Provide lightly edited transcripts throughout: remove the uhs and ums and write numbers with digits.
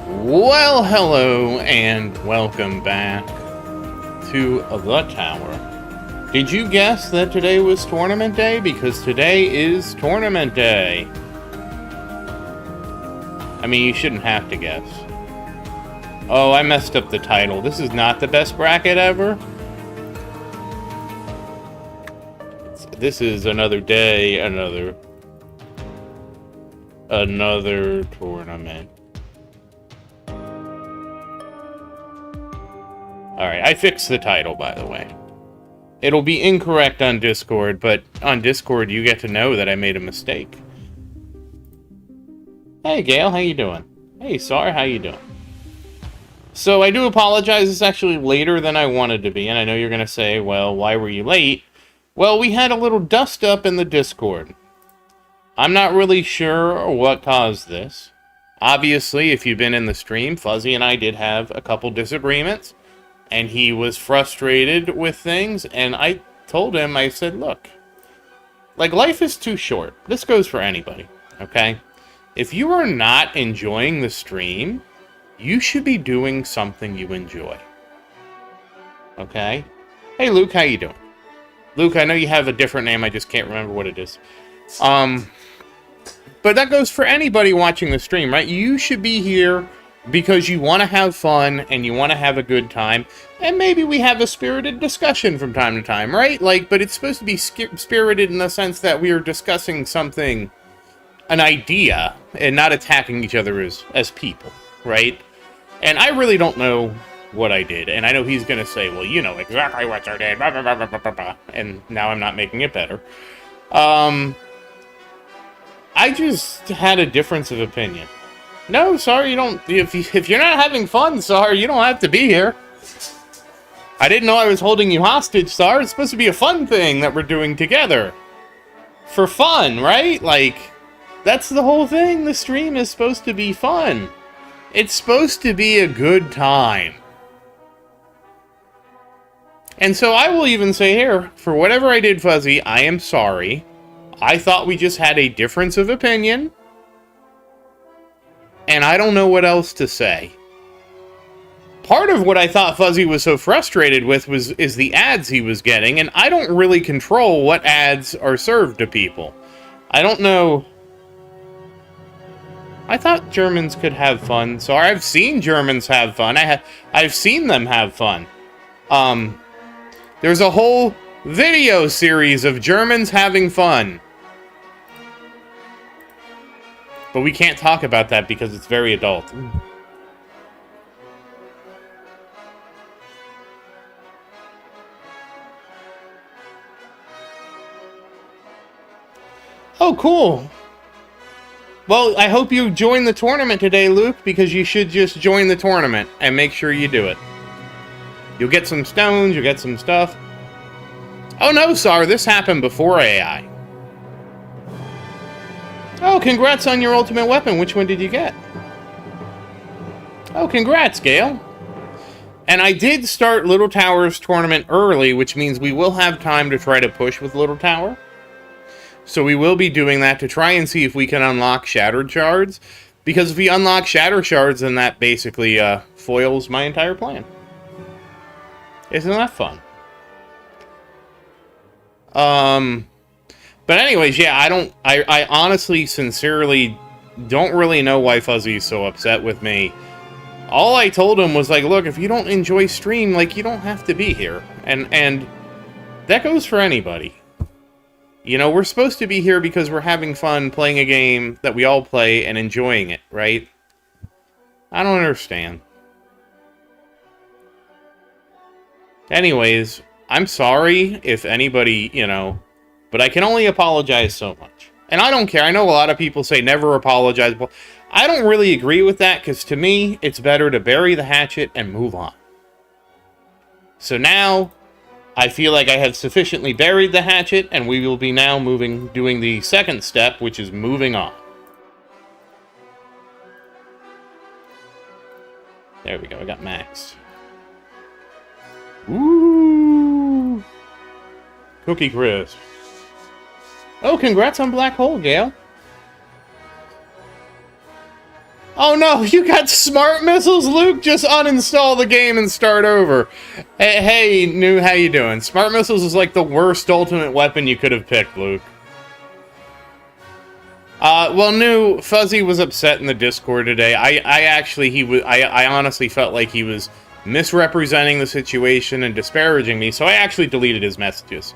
Well, hello and welcome back to the tower. Did you guess that today was tournament day? Because today is tournament day. I mean, you shouldn't have to guess. Oh, I messed up the title. This is not the best bracket ever. This is another day, another tournament. Alright, I fixed the title, by the way. It'll be incorrect on Discord, but on Discord you get to know that I made a mistake. Hey, Gail, how you doing? Hey, Sar, how you doing? So, I do apologize, it's actually later than I wanted to be, and I know you're going to say, well, why were you late? Well, we had a little dust-up in the Discord. I'm not really sure what caused this. Obviously, if you've been in the stream, Fuzzy and I did have a couple disagreements. And he was frustrated with things, and I told him, I said, look, like, life is too short. This goes for anybody, okay? If you are not enjoying the stream, you should be doing something you enjoy. Okay? Hey, Luke, how you doing? Luke, I know you have a different name, I just can't remember what it is. But that goes for anybody watching the stream, right? You should be here because you want to have fun and you want to have a good time, and maybe we have a spirited discussion from time to time, right? Like, but it's supposed to be spirited in the sense that we are discussing something, an idea, and not attacking each other as people, right? And I really don't know what I did, and I know he's going to say, well, you know exactly what I did, blah, blah, blah, blah, blah, blah. And now I'm not making it better. I just had a difference of opinion. No, sorry, you don't. If you're not having fun, sorry, you don't have to be here. I didn't know I was holding you hostage, Sar. It's supposed to be a fun thing that we're doing together. For fun, right? Like, that's the whole thing. The stream is supposed to be fun. It's supposed to be a good time. And so I will even say here, for whatever I did, Fuzzy, I am sorry. I thought we just had a difference of opinion. And I don't know what else to say. Part of what I thought Fuzzy was so frustrated with is the ads he was getting, and I don't really control what ads are served to people. I don't know. I thought Germans could have fun. So I've seen Germans have fun. I've seen them have fun. There's a whole video series of Germans having fun. But we can't talk about that because it's very adult. Oh, cool. Well, I hope you join the tournament today, Luke, because you should just join the tournament and make sure you do it. You'll get some stones, you'll get some stuff. Oh no, Sar, this happened before AI. Oh, congrats on your ultimate weapon. Which one did you get? Oh, congrats, Gale. And I did start Little Tower's tournament early, which means we will have time to try to push with Little Tower. So we will be doing that to try and see if we can unlock Shattered Shards. Because if we unlock Shattered Shards, then that basically foils my entire plan. Isn't that fun? But anyways, yeah, I honestly, sincerely don't really know why Fuzzy's so upset with me. All I told him was like, look, if you don't enjoy stream, like, you don't have to be here. And that goes for anybody. You know, we're supposed to be here because we're having fun playing a game that we all play and enjoying it, right? I don't understand. Anyways, I'm sorry if anybody, you know, but I can only apologize so much. And I don't care. I know a lot of people say never apologize. But I don't really agree with that, because to me, it's better to bury the hatchet and move on. So now, I feel like I have sufficiently buried the hatchet, and we will be now doing the second step, which is moving on. There we go. I got Max. Ooh. Cookie Crisp. Oh, congrats on Black Hole, Gale. Oh no, you got smart missiles, Luke? Just uninstall the game and start over. Hey, New, how you doing? Smart missiles is like the worst ultimate weapon you could have picked, Luke. Well, New, Fuzzy was upset in the Discord today. I honestly felt like he was misrepresenting the situation and disparaging me, so I actually deleted his messages.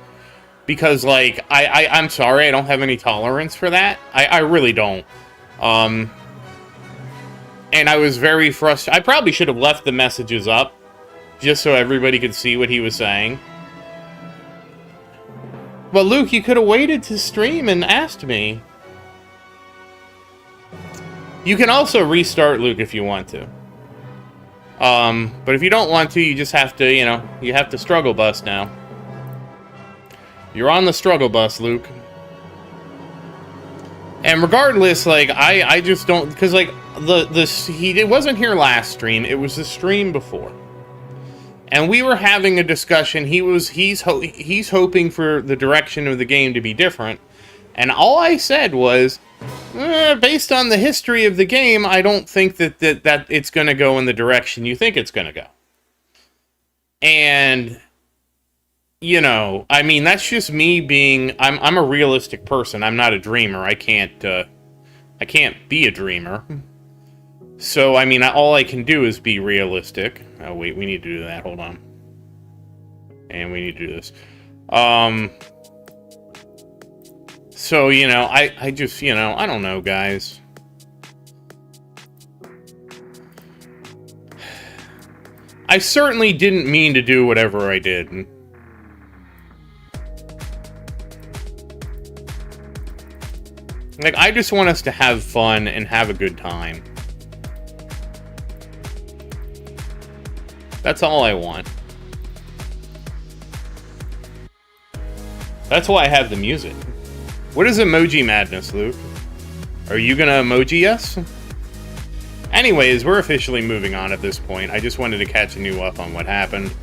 Because, like, I'm sorry, I don't have any tolerance for that. I really don't. And I was very frustrated. I probably should have left the messages up, just so everybody could see what he was saying. But Luke, you could have waited to stream and asked me. You can also restart, Luke, if you want to. But if you don't want to, you just have to, you know, you have to struggle bus now. You're on the struggle bus, Luke. And regardless, like, I just don't, because, like, it wasn't here last stream, it was the stream before. And we were having a discussion, he's hoping for the direction of the game to be different. And all I said was, based on the history of the game, I don't think that it's going to go in the direction you think it's going to go. And, you know, I mean, that's just me being, I'm a realistic person. I'm not a dreamer. I can't be a dreamer. So, I mean, all I can do is be realistic. Oh, wait, we need to do that. Hold on. And we need to do this. So, you know, I just, you know, I don't know, guys. I certainly didn't mean to do whatever I did. Like, I just want us to have fun and have a good time. That's all I want. That's why I have the music. What is emoji madness, Luke? Are you gonna emoji us? Anyways, we're officially moving on at this point. I just wanted to catch you up on what happened.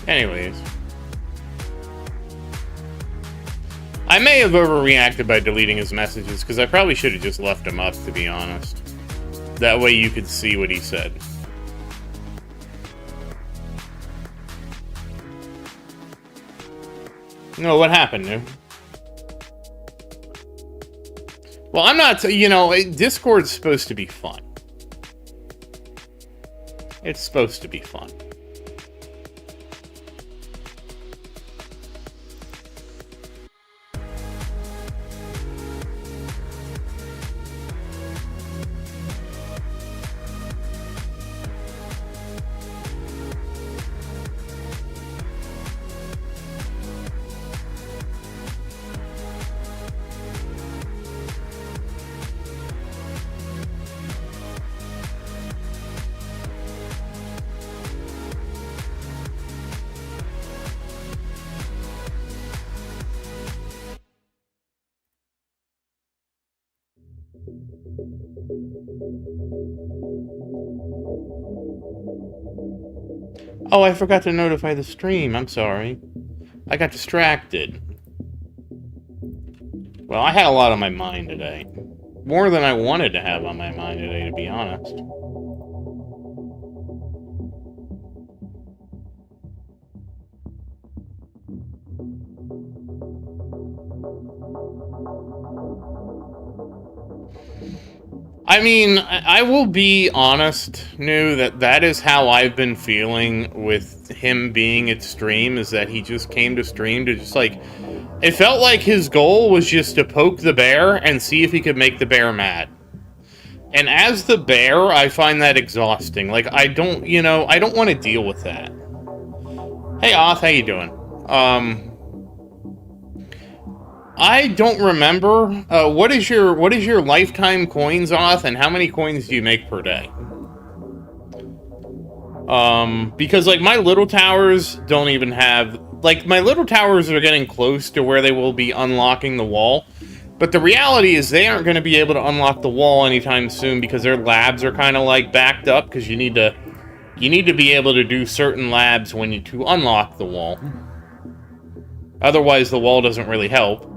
Anyways. I may have overreacted by deleting his messages, because I probably should have just left him up, to be honest. That way you could see what he said. No, what happened, New? Well, I'm not, you know, Discord's supposed to be fun. It's supposed to be fun. Oh, I forgot to notify the stream. I'm sorry. I got distracted. Well, I had a lot on my mind today. More than I wanted to have on my mind today, to be honest. I mean, I will be honest, New, that is how I've been feeling with him being at stream, is that he just came to stream to just, like, it felt like his goal was just to poke the bear and see if he could make the bear mad. And as the bear, I find that exhausting. Like, I don't, you know, I don't want to deal with that. Hey, Oth, how you doing? I don't remember. What is your lifetime coins, Oth, and how many coins do you make per day? Because, like, my little towers don't even have... Like, my little towers are getting close to where they will be unlocking the wall. But the reality is they aren't going to be able to unlock the wall anytime soon because their labs are kind of, like, backed up. Because you need to be able to do certain labs to unlock the wall. Otherwise, the wall doesn't really help.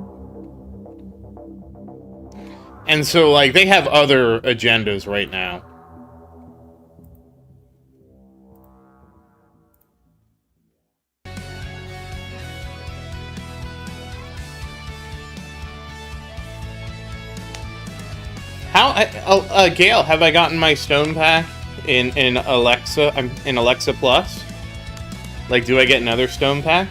And so, like, they have other agendas right now. Gail, have I gotten my stone pack in Alexa? In Alexa Plus. Like, do I get another stone pack?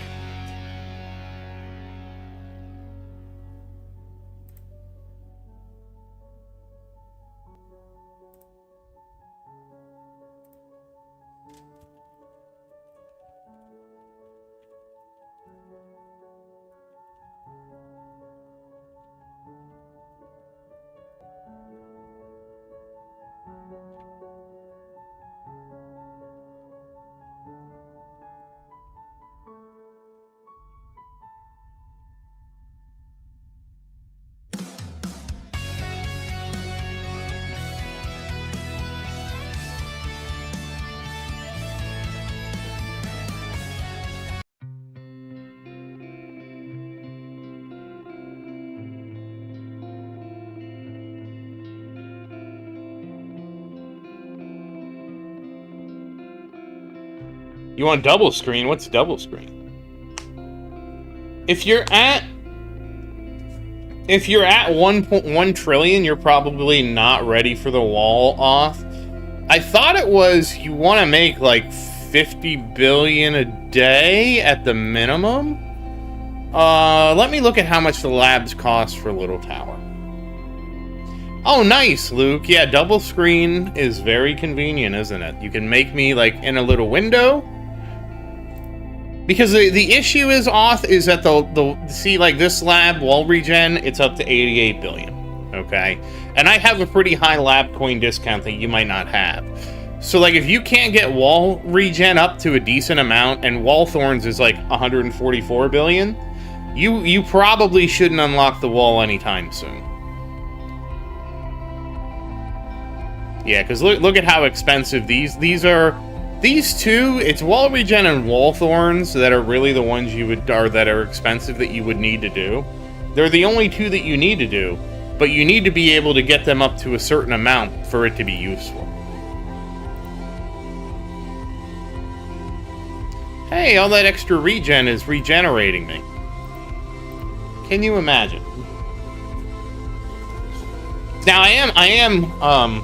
You want double screen? What's double screen? If you're at 1.1 trillion, you're probably not ready for the wall off. I thought it was you want to make like 50 billion a day at the minimum. Let me look at how much the labs cost for Little Tower. Oh, nice, Luke. Yeah, double screen is very convenient, isn't it? You can make me like in a little window. Because the issue is, Auth, is that see, like, this lab, wall regen, it's up to 88 billion, okay? And I have a pretty high lab coin discount that you might not have. So, like, if you can't get wall regen up to a decent amount, and wall thorns is, like, 144 billion, you probably shouldn't unlock the wall anytime soon. Yeah, because look at how expensive these are... These two, it's wall regen and wall thorns that are really the ones that are expensive that you would need to do. They're the only two that you need to do, but you need to be able to get them up to a certain amount for it to be useful. Hey, all that extra regen is regenerating me. Can you imagine? Now I am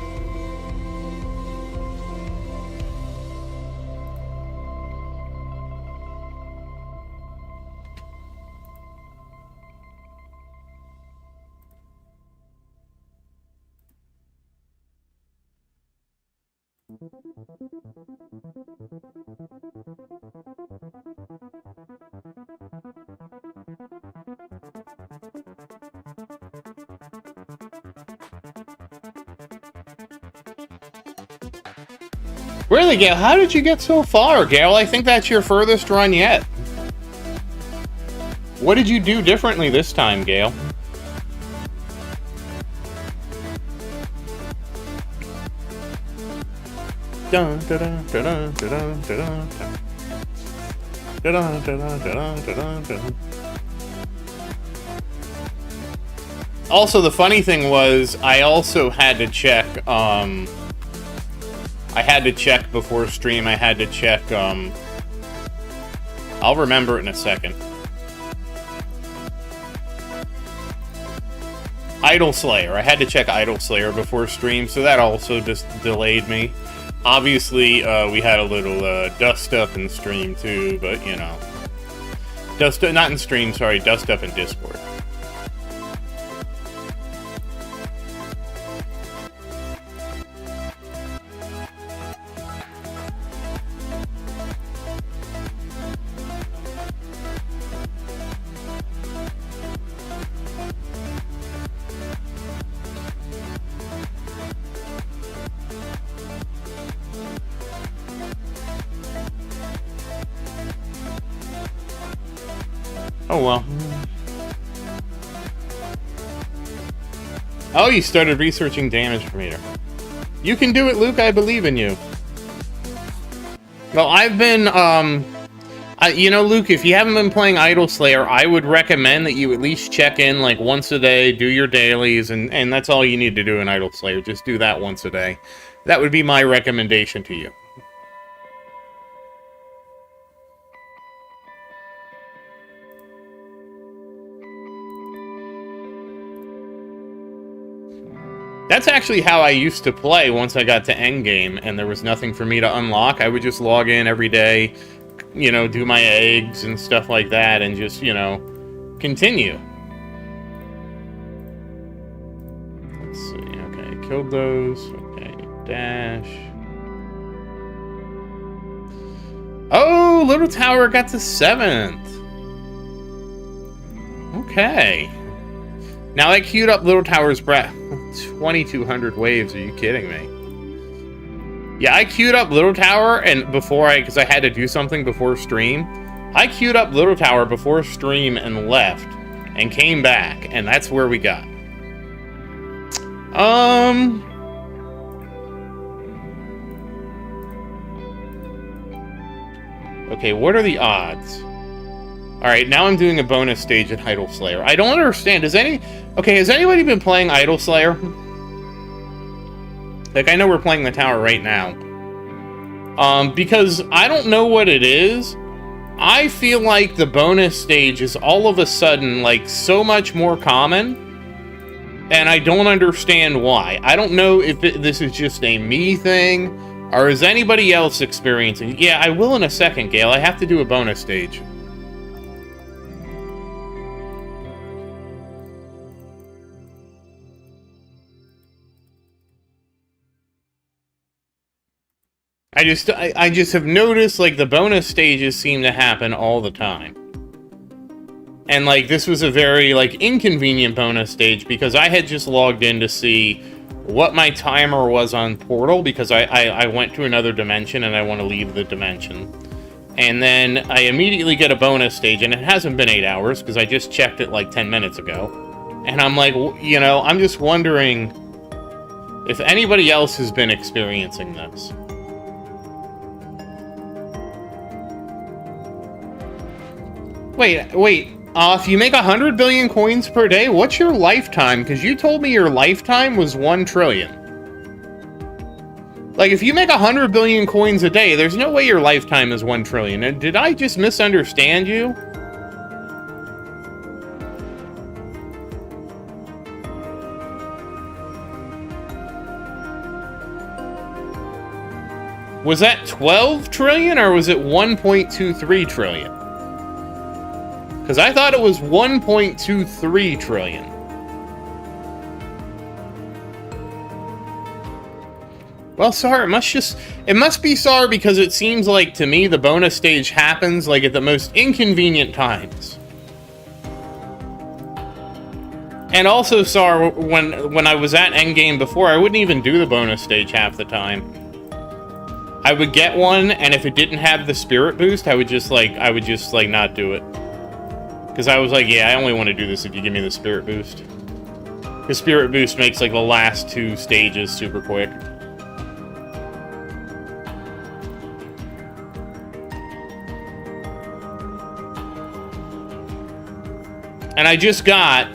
Really, Gale? How did you get so far, Gale? I think that's your furthest run yet. What did you do differently this time, Gale? Dun, dun, dun, dun, dun, dun, dun, dun, dun, dun, dun, dun. Also, the funny thing was, I also had to check, I had to check before stream, I had to check, I'll remember it in a second. Idol Slayer. I had to check Idol Slayer before stream, so that also just delayed me. Obviously, we had a little dust up in stream too, but you know. Not in stream, sorry, dust up in Discord. Oh, well. Oh, you started researching damage meter. You can do it, Luke. I believe in you. Well, I've been, you know, Luke, if you haven't been playing Idol Slayer, I would recommend that you at least check in, like, once a day, do your dailies, and that's all you need to do in Idol Slayer. Just do that once a day. That would be my recommendation to you. That's actually how I used to play once I got to endgame and there was nothing for me to unlock. I would just log in every day, you know, do my eggs and stuff like that and just, you know, continue. Let's see. Okay, killed those. Okay, dash. Oh, Little Tower got to 7th. Okay. Now I queued up Little Tower's breath. 2,200 waves, are you kidding me? Yeah, I queued up Little Tower, and because I had to do something before stream, I queued up Little Tower before stream and left, and came back, and that's where we got. Okay, what are the odds? Alright, now I'm doing a bonus stage at Idol Slayer. I don't understand, has anybody been playing Idol Slayer? Like, I know we're playing the tower right now. Because I don't know what it is. I feel like the bonus stage is all of a sudden, like, so much more common. And I don't understand why. I don't know if this is just a me thing, or is anybody else experiencing... Yeah, I will in a second, Gale. I have to do a bonus stage. I just have noticed, like, the bonus stages seem to happen all the time. And, like, this was a very, like, inconvenient bonus stage because I had just logged in to see what my timer was on Portal because I went to another dimension and I want to leave the dimension. And then I immediately get a bonus stage, and it hasn't been 8 hours because I just checked it, like, 10 minutes ago. And I'm like, you know, I'm just wondering if anybody else has been experiencing this. Wait, if you make 100 billion coins per day, what's your lifetime? Because you told me your lifetime was 1 trillion. Like, if you make 100 billion coins a day, there's no way your lifetime is 1 trillion. And did I just misunderstand you? Was that 12 trillion or was it 1.23 trillion? Because I thought it was 1.23 trillion. Well, SAR, it must be SAR because it seems like to me the bonus stage happens like at the most inconvenient times. And also, SAR, when I was at endgame before, I wouldn't even do the bonus stage half the time. I would get one, and if it didn't have the spirit boost, I would just not do it. Because I was like, yeah, I only want to do this if you give me the spirit boost. The spirit boost makes, like, the last 2 stages super quick. And I just got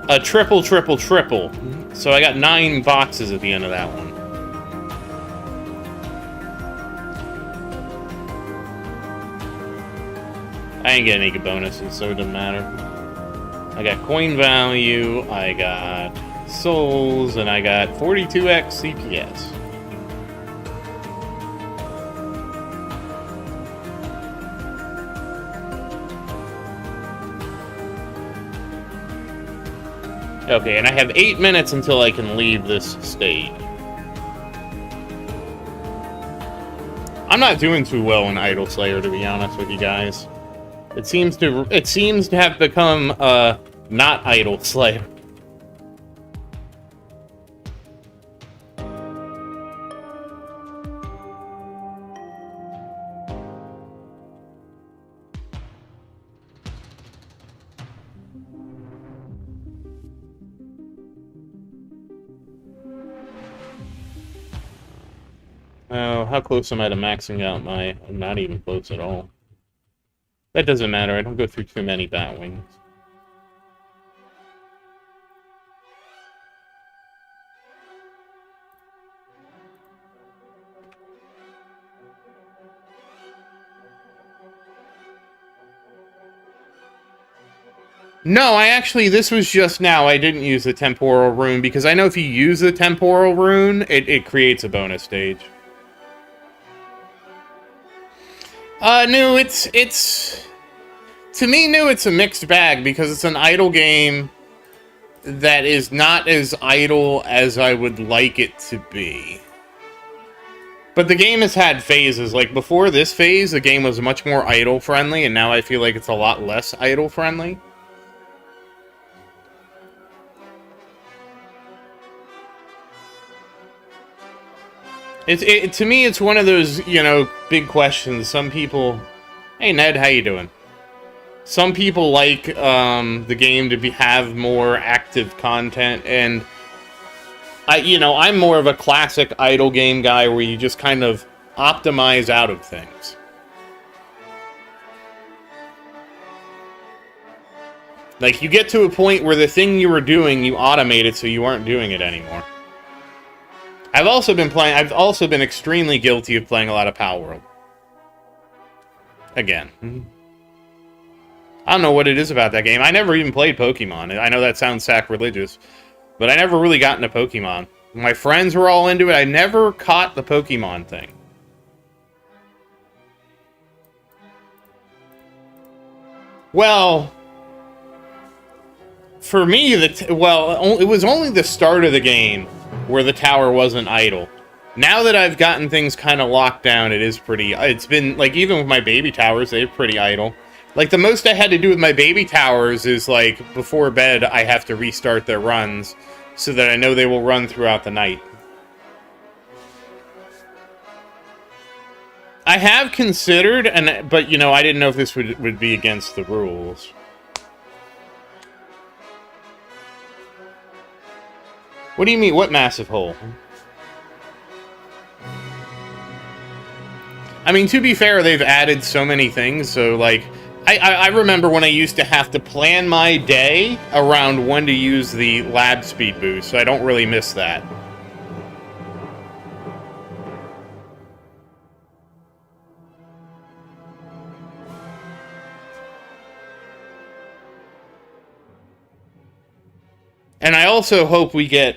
a triple. So I got 9 boxes at the end of that one. I ain't getting any bonuses, so it doesn't matter. I got coin value, I got souls, and I got 42x CPS. Okay, and I have 8 minutes until I can leave this stage. I'm not doing too well in Idol Slayer, to be honest with you guys. It seems to have become not Idol Slayer. Oh, how close am I to maxing out my... I'm not even close at all. That doesn't matter. I don't go through too many Batwings. No, this was just now. I didn't use the Temporal Rune, because I know if you use the Temporal Rune, it creates a bonus stage. New, it's... To me, New, it's a mixed bag, because it's an idle game that is not as idle as I would like it to be. But the game has had phases. Like, before this phase, the game was much more idle-friendly, and now I feel like it's a lot less idle-friendly. To me, it's one of those, you know, big questions. Some people... Hey, Ned, how you doing? Some people like the game to have more active content, and I'm more of a classic idle game guy where you just kind of optimize out of things. Like, you get to a point where the thing you were doing, you automate it so you aren't doing it anymore. I've also been extremely guilty of playing a lot of Palworld. Again. I don't know what it is about that game. I never even played Pokemon. I know that sounds sacrilegious, but I never really got into Pokemon. My friends were all into it. I never caught the Pokemon thing. Well, for me, it was only the start of the game where the tower wasn't idle. Now that I've gotten things kind of locked down, it's been, like, even with my baby towers, they're pretty idle. Like, the most I had to do with my baby towers is, like, before bed, I have to restart their runs so that I know they will run throughout the night. I have considered, but, you know, I didn't know if this would be against the rules. What do you mean? What massive hole? I mean, to be fair, they've added so many things, so, like... I remember when I used to have to plan my day around when to use the lab speed boost, so I don't really miss that. And I also hope we get...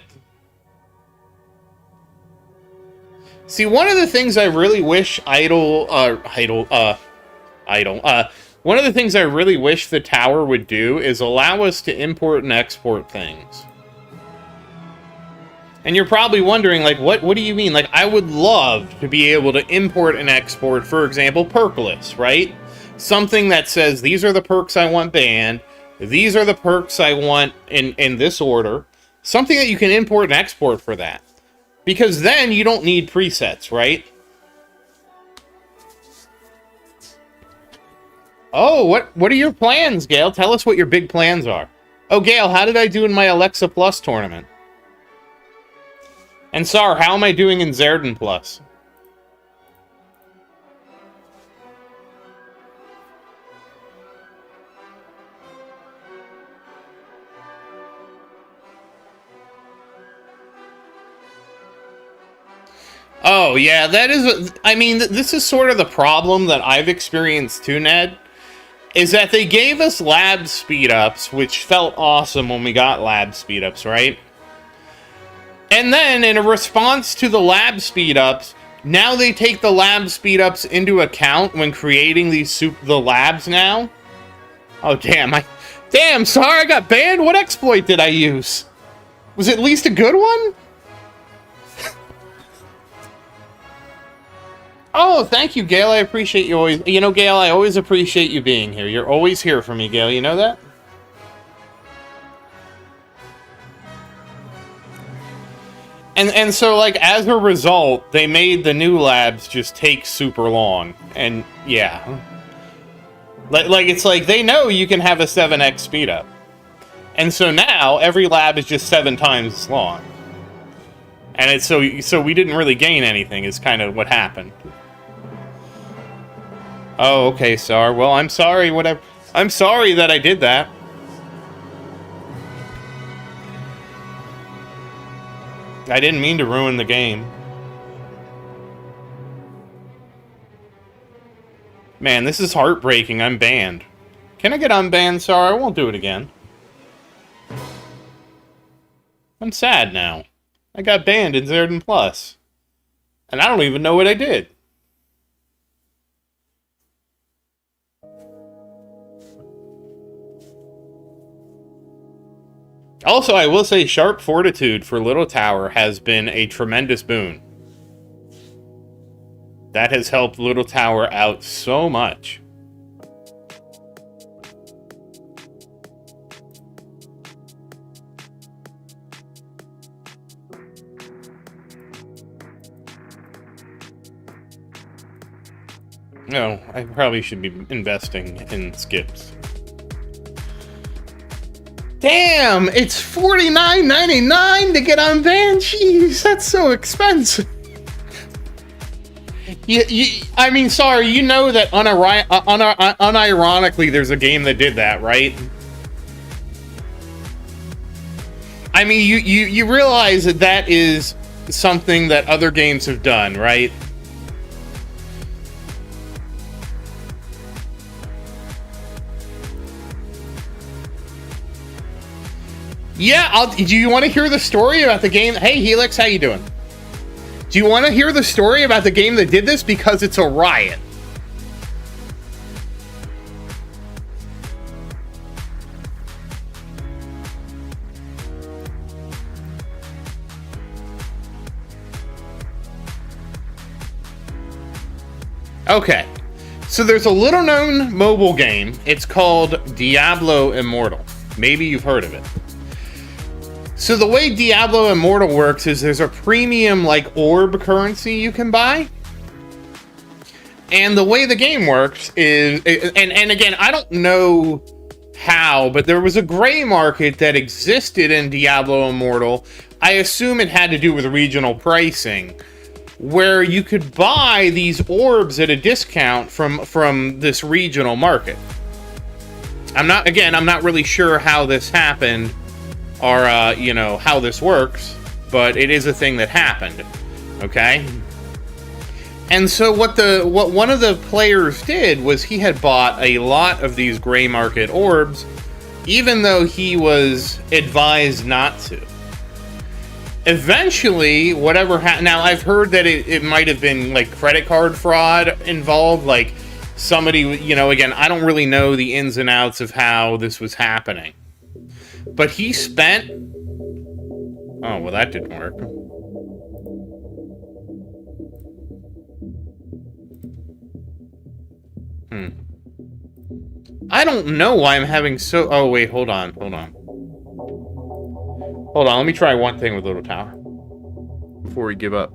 See, one of the things I really wish one of the things I really wish the tower would do is allow us to import and export things. And you're probably wondering, like, what do you mean? Like, I would love to be able to import and export, for example, perk lists, right? Something that says, these are the perks I want banned, these are the perks I want in this order. Something that you can import and export for that. Because then you don't need presets, right? Oh, what are your plans, Gale? Tell us what your big plans are. Oh, Gale, how did I do in my Alexa Plus tournament? And Sar, how am I doing in Zaerdin Plus? Oh, yeah, that is... I mean, this is sort of the problem that I've experienced too, Ned. Is that they gave us lab speed-ups, which felt awesome when we got lab speed-ups, right? And then, in a response to the lab speed-ups, now they take the lab speed-ups into account when creating the labs now? Oh, damn, Damn, sorry, I got banned? What exploit did I use? Was it at least a good one? Oh, thank you, Gale. I appreciate you always... You know, Gale, I always appreciate you being here. You're always here for me, Gale. You know that? And so, like, as a result, they made the new labs just take super long. And, yeah. Like, it's like, they know you can have a 7x speed up. And so now, every lab is just 7 times as long. And it's so we didn't really gain anything is kind of what happened. Oh, okay, Sar. Well, I'm sorry. I'm sorry that I did that. I didn't mean to ruin the game. Man, this is heartbreaking. I'm banned. Can I get unbanned, Sar? I won't do it again. I'm sad now. I got banned in Zaerdin Plus. And I don't even know what I did. Also, I will say Sharp Fortitude for Little Tower has been a tremendous boon. That has helped Little Tower out so much. No, I probably should be investing in skips. Damn, it's $49.99 to get unbanned. Jeez, that's so expensive. I mean, sorry, you know that unironically there's a game that did that, right? I mean, you realize that that is something that other games have done, right? Yeah, do you want to hear the story about the game? Hey, Helix, how you doing? Do you want to hear the story about the game that did this? Because it's a riot. Okay, so there's a little-known mobile game. It's called Diablo Immortal. Maybe you've heard of it. So the way Diablo Immortal works is there's a premium, like, orb currency you can buy. And the way the game works is... And again, I don't know how, but there was a gray market that existed in Diablo Immortal. I assume it had to do with regional pricing, where you could buy these orbs at a discount from this regional market. I'm not really sure how this happened, or, you know, how this works, but it is a thing that happened, okay? And so what one of the players did was he had bought a lot of these gray market orbs, even though he was advised not to. Eventually, whatever happened... Now, I've heard that it might have been, like, credit card fraud involved, like, somebody, you know, again, I don't really know the ins and outs of how this was happening. But he spent... Oh, well, that didn't work. I don't know why I'm having so... Oh, wait, hold on. Hold on, let me try one thing with Little Tower before we give up.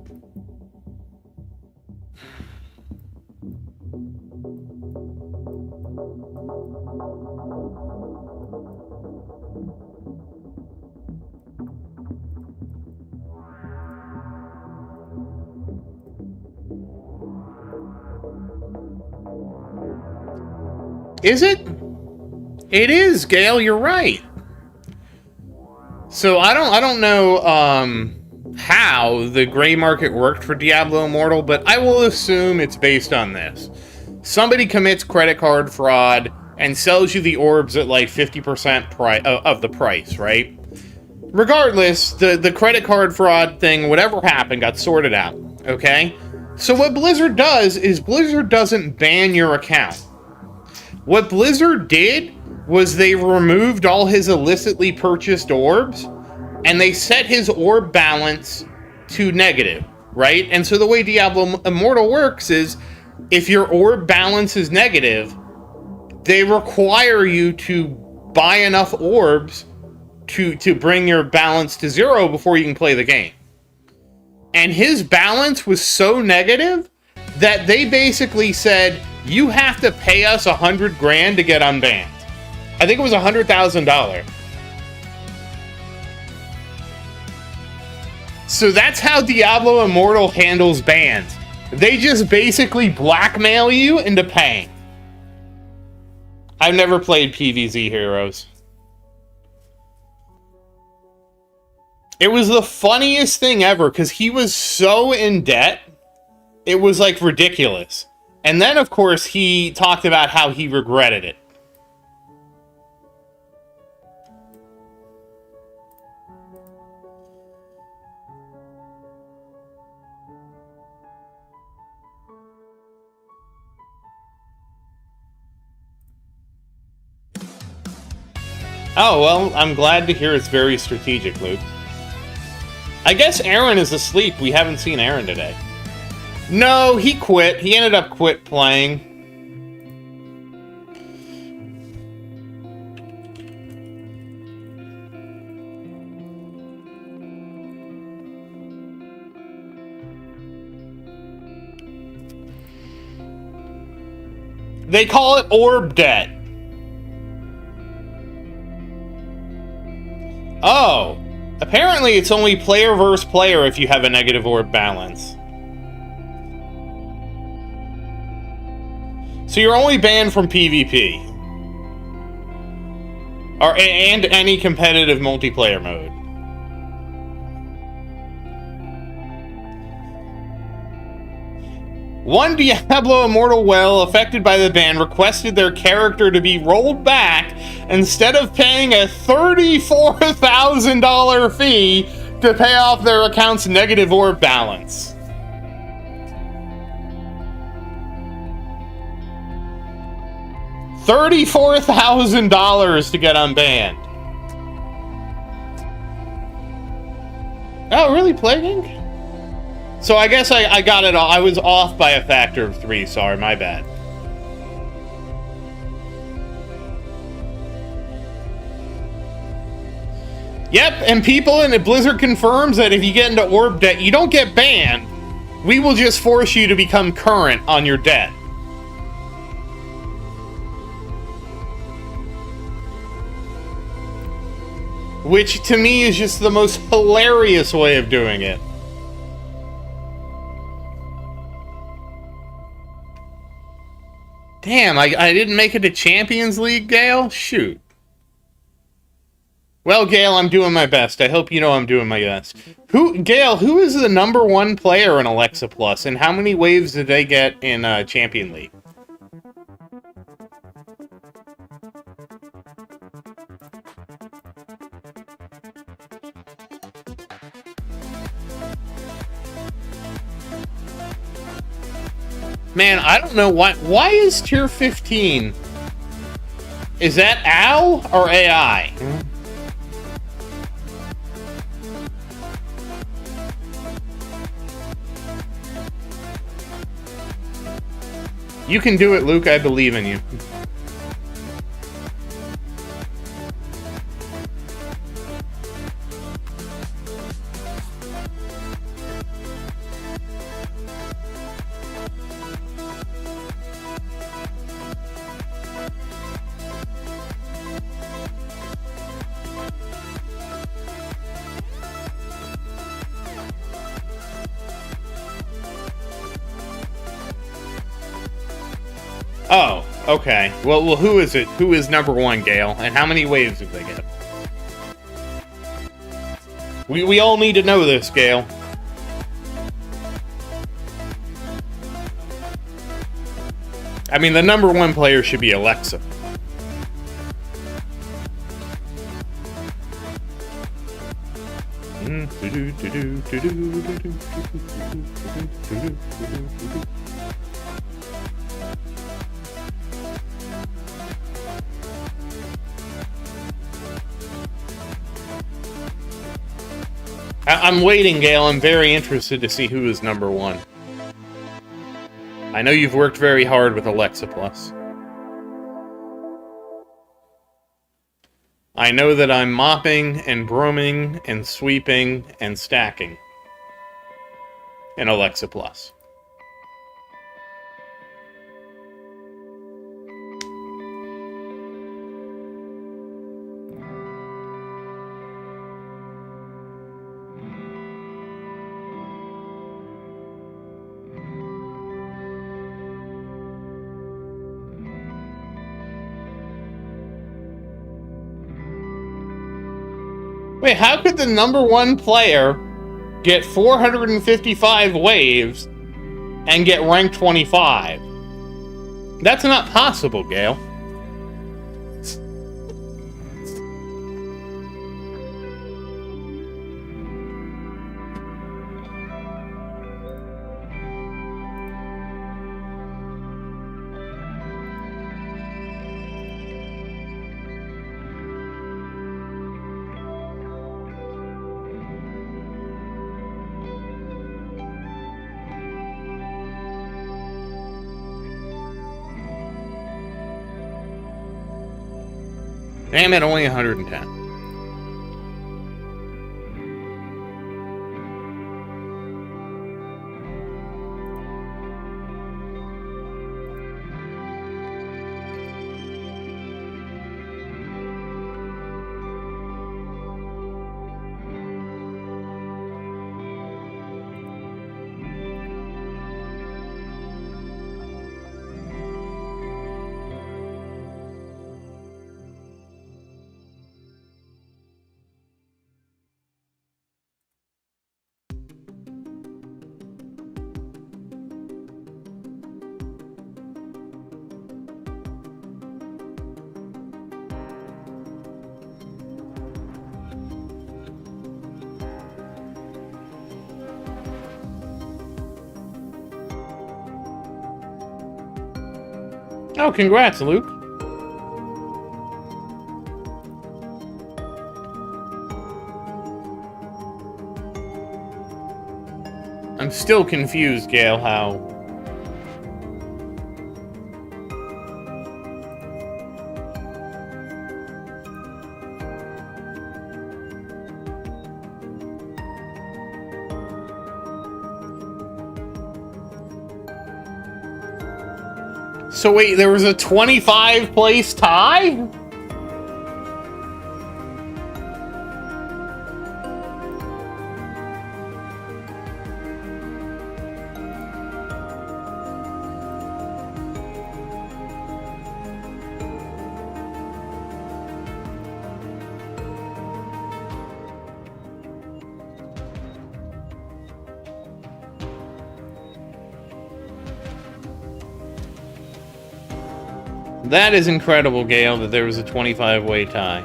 Is it? It is, Gail, you're right. So I don't know how the gray market worked for Diablo Immortal, but I will assume it's based on this. Somebody commits credit card fraud and sells you the orbs at like 50% of the price, right? Regardless, the credit card fraud thing, whatever happened, got sorted out, okay? So what Blizzard does is Blizzard doesn't ban your account. What Blizzard did was they removed all his illicitly purchased orbs, and they set his orb balance to negative, right? And so the way Diablo Immortal works is, if your orb balance is negative, they require you to buy enough orbs to bring your balance to zero before you can play the game. And his balance was so negative that they basically said, you have to pay us $100,000 to get unbanned. I think it was $100,000. So that's how Diablo Immortal handles bans. They just basically blackmail you into paying. I've never played PvZ Heroes. It was the funniest thing ever, because he was so in debt, it was, like, ridiculous. And then, of course, he talked about how he regretted it. Oh, well, I'm glad to hear it's very strategic, Luke. I guess Aaron is asleep. We haven't seen Aaron today. No, he quit. He ended up quit playing. They call it orb debt. Oh. Apparently it's only player versus player if you have a negative orb balance. So you're only banned from PvP. And any competitive multiplayer mode. One Diablo Immortal whale affected by the ban requested their character to be rolled back instead of paying a $34,000 fee to pay off their account's negative orb balance. $34,000 to get unbanned. Oh, really, Plaguing? So I guess I got it all. I was off by a factor of 3. Sorry, my bad. Yep, and people in Blizzard confirms that if you get into orb debt, you don't get banned. We will just force you to become current on your debt. Which, to me, is just the most hilarious way of doing it. Damn, I didn't make it to Champions League, Gale? Shoot. Well, Gale, I'm doing my best. I hope you know I'm doing my best. Gale, who is the #1 player in Alexa Plus, and how many waves did they get in Champion League? Man, I don't know why is tier 15? Is that OW or AI? You can do it, Luke. I believe in you. Oh, okay. Well, who is it? Who is #1, Gale? And how many waves did they get? We all need to know this, Gale. I mean, the #1 player should be Alexa. I'm waiting, Gale. I'm very interested to see who is #1. I know you've worked very hard with Alexa Plus. I know that I'm mopping and brooming and sweeping and stacking in Alexa Plus. Wait, how could the #1 player get 455 waves and get rank 25? That's not possible, Gale. Damn it, only 110. Oh, congrats, Luke. I'm still confused, Gale, how... So wait, there was a 25 place tie? That is incredible, Gale, that there was a 25-way tie.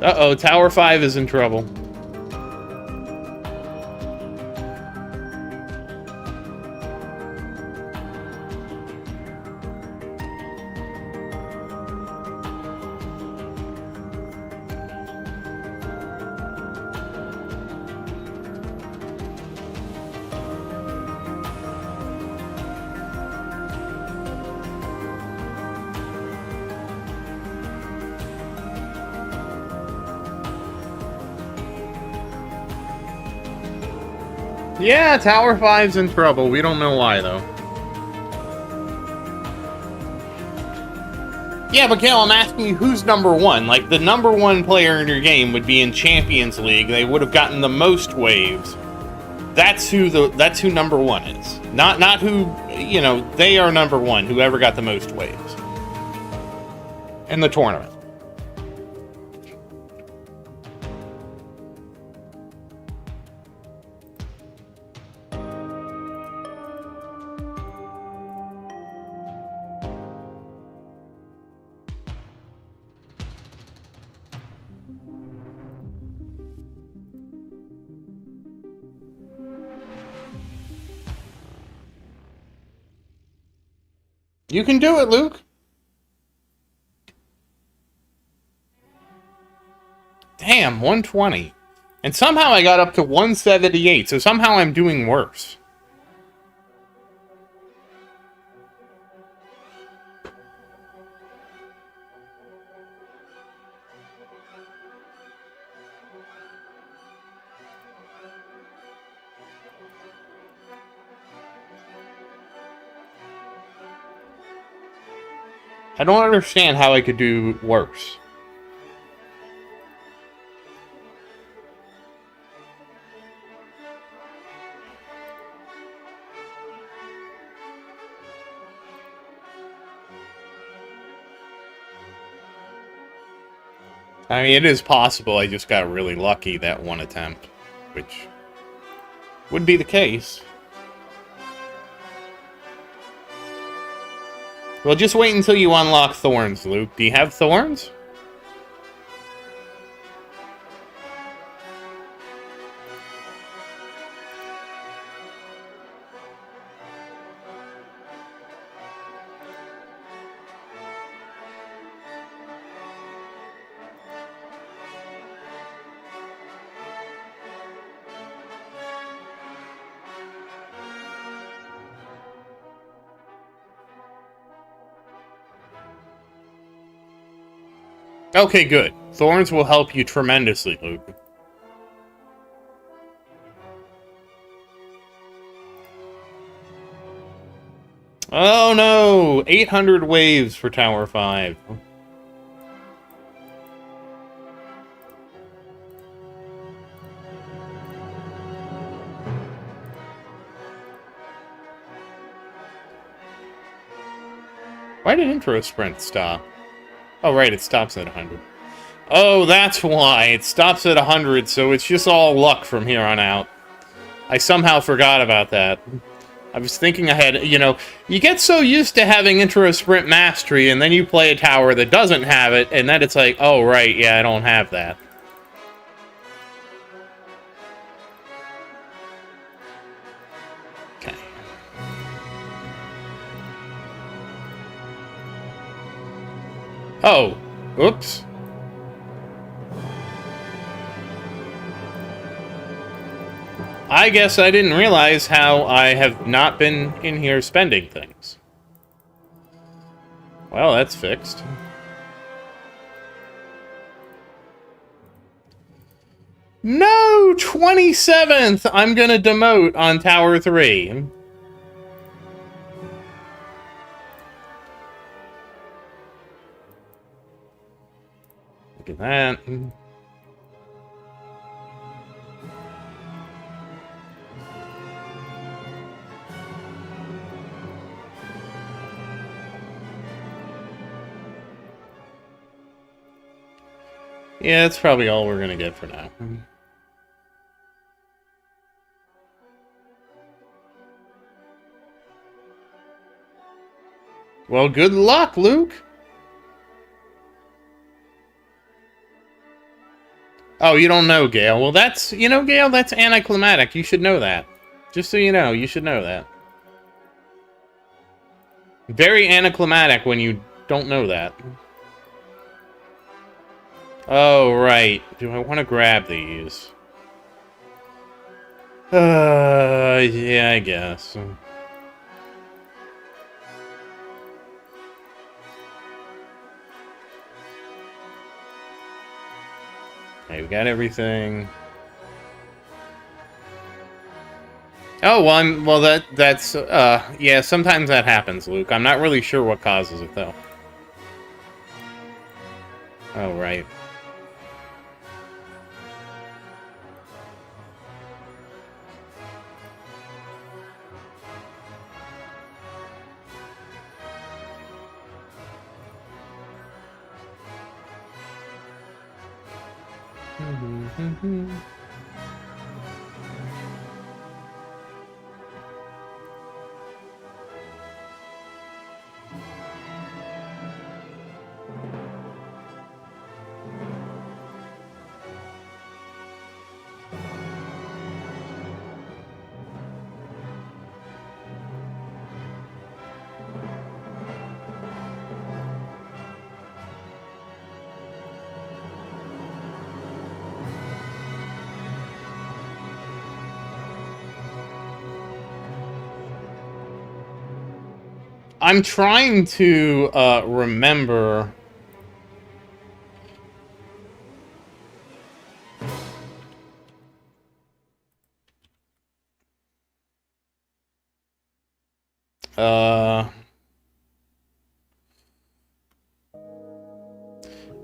Uh-oh, Tower 5 is in trouble. Yeah, Tower 5's in trouble. We don't know why, though. Yeah, but Gale, I'm asking you who's #1? Like, the #1 player in your game would be in Champions League. They would have gotten the most waves. That's who #1 is. Not who, you know, they are #1, whoever got the most waves in the tournament. You can do it, Luke. Damn, 120. And somehow I got up to 178, so somehow I'm doing worse. I don't understand how I could do worse. I mean, it is possible I just got really lucky that one attempt, which would be the case. Well, just wait until you unlock thorns, Luke. Do you have thorns? Okay, good. Thorns will help you tremendously, Luke. Oh no! 800 waves for Tower 5. Why did intro sprint stop? Oh, right, it stops at 100. Oh, that's why. It stops at 100, so it's just all luck from here on out. I somehow forgot about that. I was thinking ahead, you know, you get so used to having intro sprint mastery, and then you play a tower that doesn't have it, and then it's like, oh, right, yeah, I don't have that. Okay. Oh, oops. I guess I didn't realize how I have not been in here spending things. Well, that's fixed. No! 27th! I'm gonna demote on Tower 3. Look at that. Yeah, that's probably all we're gonna get for now. Well, good luck, Luke! Oh, you don't know, Gale. Well, that's, you know, Gale, that's anticlimactic. You should know that. Just so you know, you should know that. Very anticlimactic when you don't know that. Oh, right. Do I want to grab these? Yeah, I guess. Okay, we got everything. Oh, well, that's, yeah, sometimes that happens, Luke. I'm not really sure what causes it, though. Oh, right. I'm trying to remember.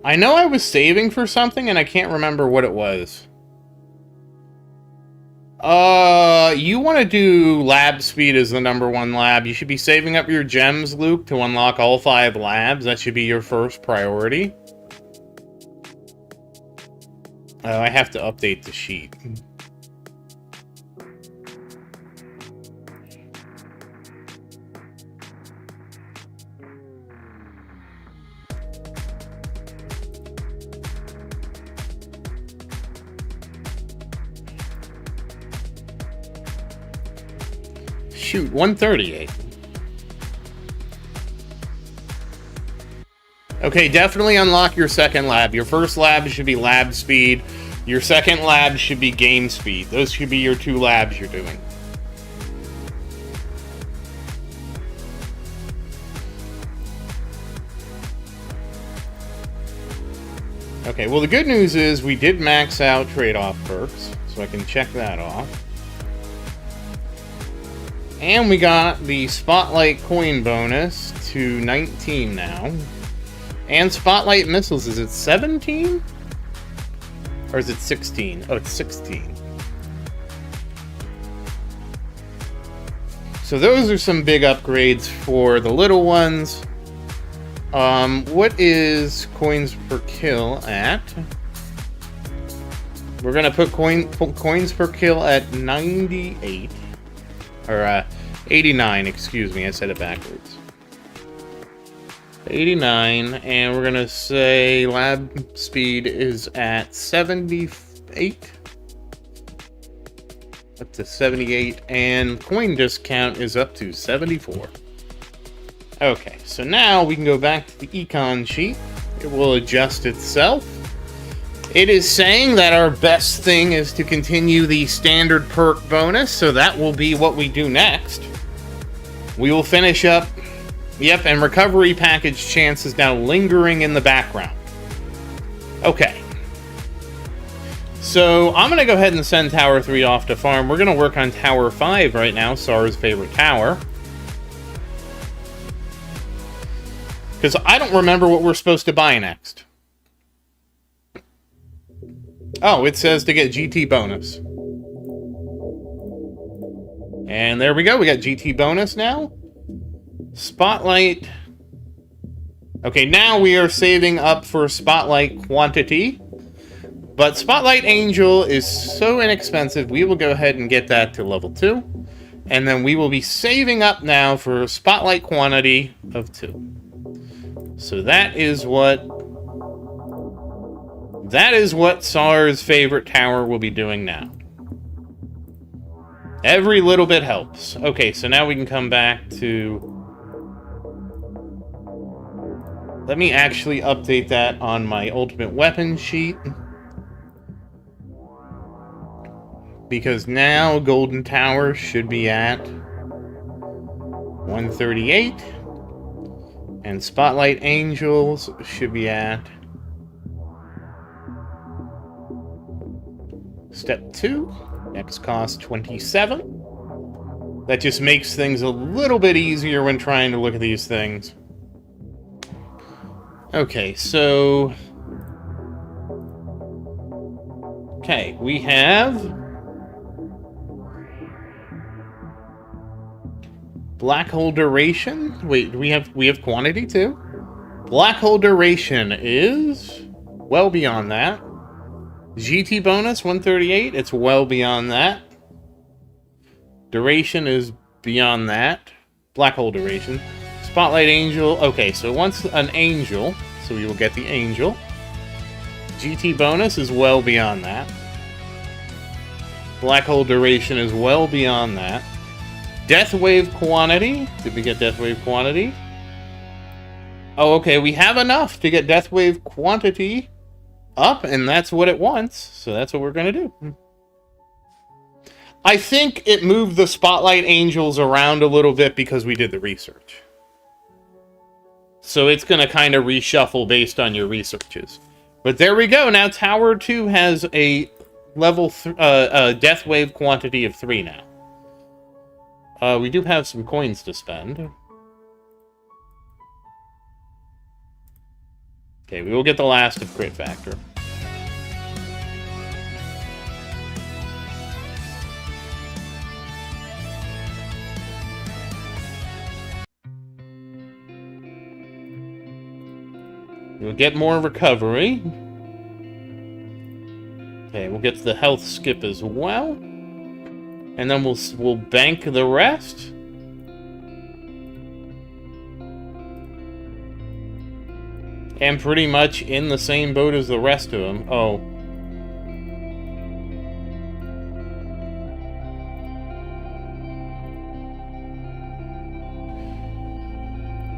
I know I was saving for something, and I can't remember what it was. You want to do lab speed as the #1 lab. You should be saving up your gems, Luke, to unlock all 5 labs. That should be your first priority. I have to update the sheet. Shoot, 138. Okay, definitely unlock your second lab. Your first lab should be lab speed. Your second lab should be game speed. Those should be your 2 labs you're doing. Okay, well the good news is we did max out trade-off perks, so I can check that off. And we got the Spotlight coin bonus to 19 now. And Spotlight missiles, is it 17? Or is it 16? Oh, it's 16. So those are some big upgrades for the little ones. What is coins per kill at? We're gonna put coins per kill at 98. Or, 89, excuse me, I said it backwards. 89, and we're gonna say lab speed is at 78. Up to 78, and coin discount is up to 74. Okay, so now we can go back to the econ sheet. It will adjust itself. It is saying that our best thing is to continue the standard perk bonus, so that will be what we do next. We will finish up. Yep, and recovery package chance is now lingering in the background. Okay. So I'm going to go ahead and send Tower 3 off to farm. We're going to work on Tower 5 right now, Sar's favorite tower. Because I don't remember what we're supposed to buy next. Oh, it says to get GT bonus. And there we go, we got GT bonus now. Spotlight. Okay, now we are saving up for Spotlight quantity. But Spotlight Angel is so inexpensive, we will go ahead and get that to level 2. And then we will be saving up now for Spotlight quantity of 2. So that is what Sar's favorite tower will be doing now. Every little bit helps. Okay, so now we can come back to... Let me actually update that on my ultimate weapon sheet. Because now Golden Tower should be at 138. And Spotlight Angels should be at Step 2. Next cost 27. That just makes things a little bit easier when trying to look at these things. Okay, so... Okay, we have... Black hole duration. Wait, we have quantity too? Black hole duration is well beyond that. GT bonus 138, it's well beyond that. Duration is beyond that. Black hole duration. Spotlight Angel. Okay, so once an angel, so we will get the angel. GT bonus is well beyond that. Black hole duration is well beyond that. Death wave quantity. Did we get death wave quantity? Oh, okay, we have enough to get death wave quantity up, and that's what it wants, so that's what we're gonna do. I think it moved the Spotlight Angels around a little bit because we did the research. So it's gonna kind of reshuffle based on your researches. But there we go, now Tower 2 has a level death wave quantity of 3 now. We do have some coins to spend. Okay, we will get the last of Crit Factor. We'll get more recovery. Okay, we'll get the health skip as well. And then we'll bank the rest. And pretty much in the same boat as the rest of them. Oh.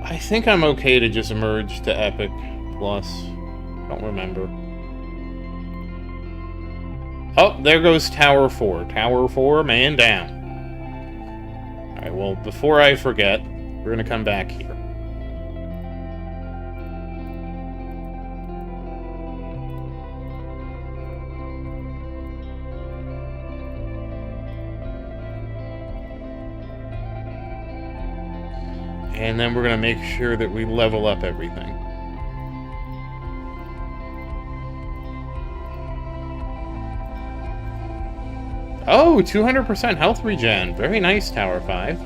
I think I'm okay to just merge to Epic Plus. Don't remember. Oh, there goes Tower 4. Tower 4, man down. Alright, well, before I forget, we're gonna come back here. And then we're gonna make sure that we level up everything. Oh, 200% health regen. Very nice, Tower 5.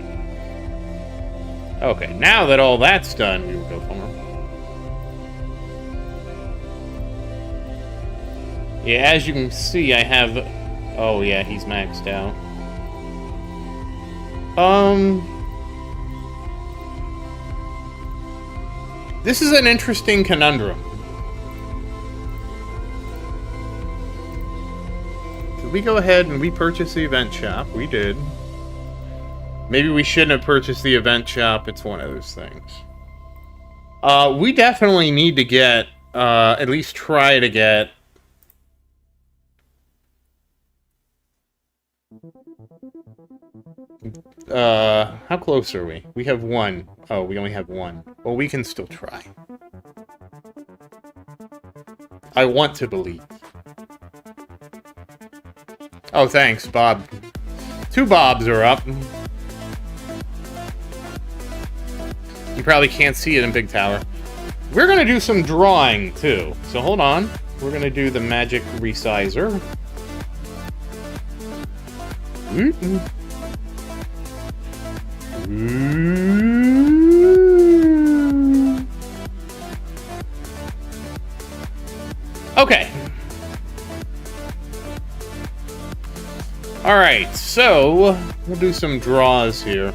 Okay, now that all that's done, we will go for him. Yeah, as you can see, I have... Oh, yeah, he's maxed out. This is an interesting conundrum. Did we go ahead and we purchased the event shop? We did. Maybe we shouldn't have purchased the event shop. It's one of those things. We definitely need to get, at least try to get... how close are we? We have one. Oh, we only have one. Well, we can still try. I want to believe. Oh, thanks, Bob. 2 Bobs are up. You probably can't see it in Big Tower. We're gonna do some drawing, too. So hold on. We're gonna do the magic resizer. Okay. Alright, so we'll do some draws here.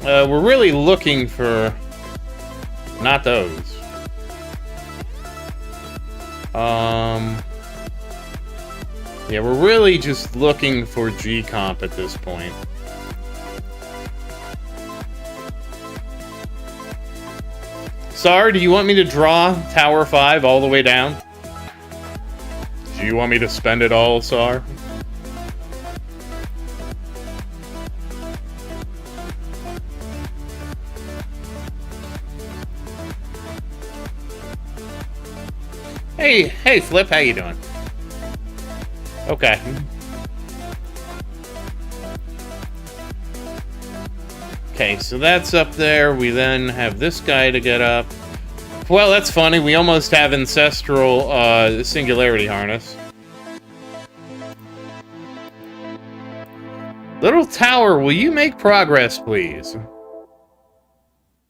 We're really looking for... Not those. Yeah, we're really just looking for G-Comp at this point. Sar, do you want me to draw Tower 5 all the way down? Do you want me to spend it all, Sar? Hey, Flip, how you doing? Okay. Okay, so that's up there. We then have this guy to get up. Well, that's funny. We almost have Ancestral Singularity Harness. Little Tower, will you make progress, please?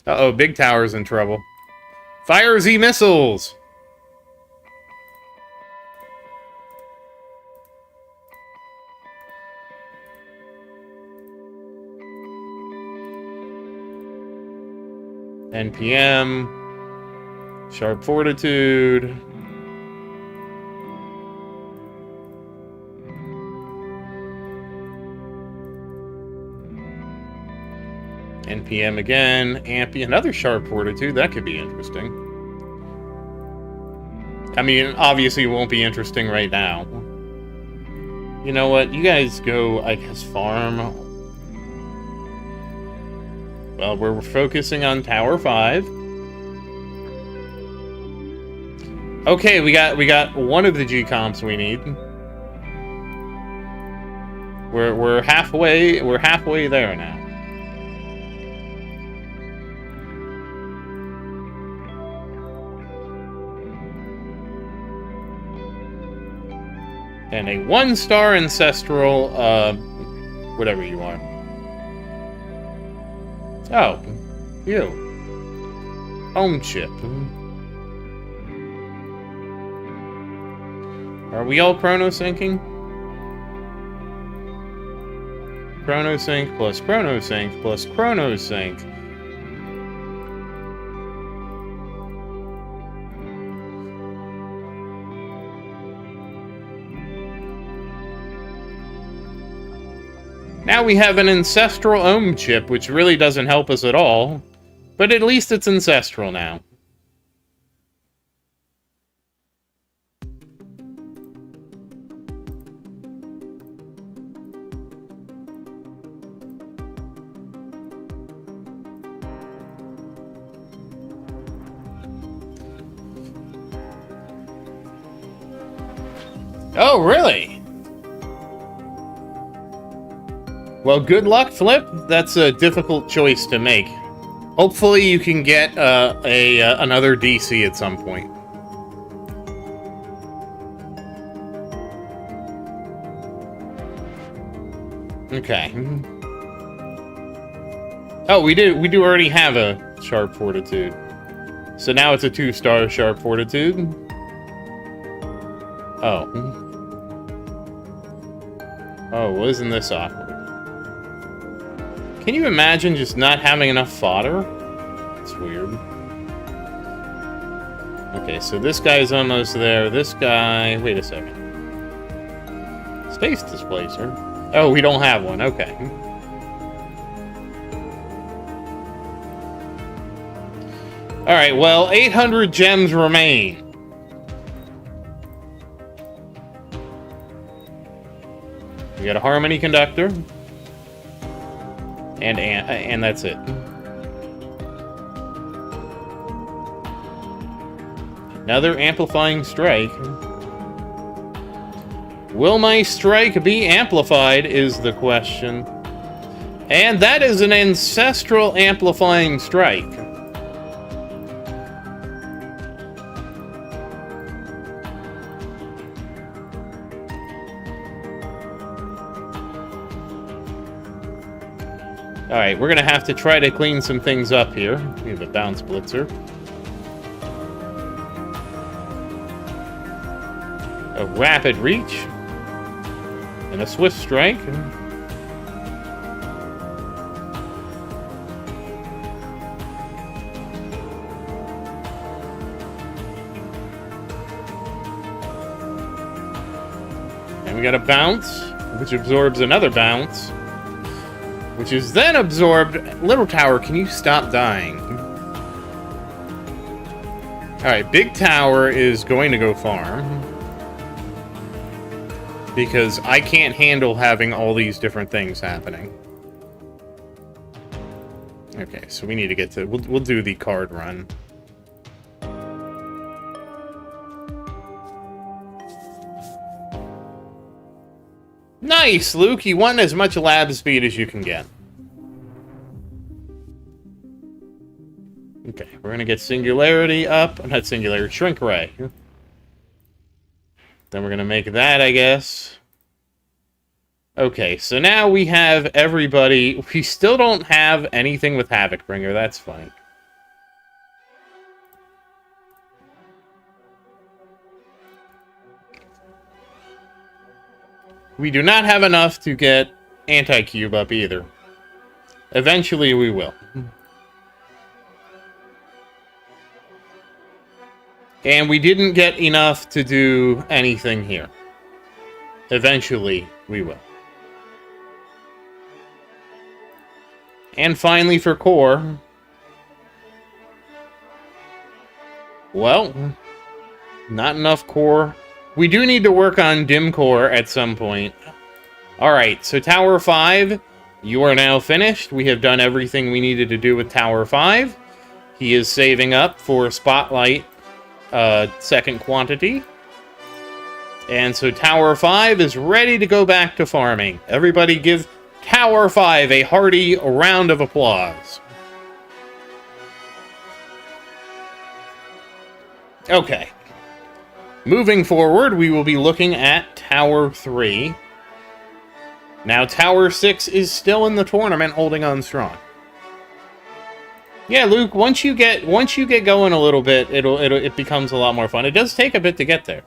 Uh-oh, Big Tower's in trouble. Fire Z missiles! NPM, Sharp Fortitude. NPM again, Ampy, another Sharp Fortitude. That could be interesting. I mean, obviously it won't be interesting right now. You know what? You guys go, I guess, farm. Well, we're focusing on Tower 5. Okay, we got one of the G-Comps we need. We're halfway there now. And a 1-star Ancestral, whatever you are. Oh, you. Home chip. Are we all chrono-syncing? Chrono-sync plus chrono-sync plus chrono-sync. Now we have an ancestral ohm chip, which really doesn't help us at all. But at least it's ancestral now. Oh, really? Well, good luck, Flip. That's a difficult choice to make. Hopefully you can get another DC at some point. Okay. Oh, we do already have a Sharp Fortitude. So now it's a 2-star Sharp Fortitude. Oh. Oh, well, isn't this awkward? Can you imagine just not having enough fodder? It's weird. Okay, so this guy's almost there. This guy... Wait a second. Space displacer? Oh, we don't have one. Okay. Alright, well, 800 gems remain. We got a harmony conductor. And that's it. Another amplifying strike. Will my strike be amplified is the question. And that is an ancestral amplifying strike. Alright, we're gonna have to try to clean some things up here. We have a bounce blitzer. A rapid reach. And a swift strike. And we got a bounce, which absorbs another bounce. Which is then absorbed... Little Tower, can you stop dying? Alright, Big Tower is going to go farm. Because I can't handle having all these different things happening. Okay, so we need to get to... We'll do the card run. Nice, Luke! You want as much lab speed as you can get. Okay, we're gonna get Singularity up. Not Singularity, Shrink Ray. Then we're gonna make that, I guess. Okay, so now we have everybody... We still don't have anything with Havoc Bringer, that's funny. We do not have enough to get Anti-Cube up either. Eventually we will. And we didn't get enough to do anything here. Eventually we will. And finally for core. Well, not enough core. We do need to work on dim core at some point. Alright, so Tower 5, you are now finished. We have done everything we needed to do with Tower 5. He is saving up for Spotlight second quantity. And so Tower 5 is ready to go back to farming. Everybody give Tower 5 a hearty round of applause. Okay. Moving forward, we will be looking at Tower 3. Now, Tower 6 is still in the tournament, holding on strong. Yeah, Luke, once you get going a little bit, it becomes a lot more fun. It does take a bit to get there.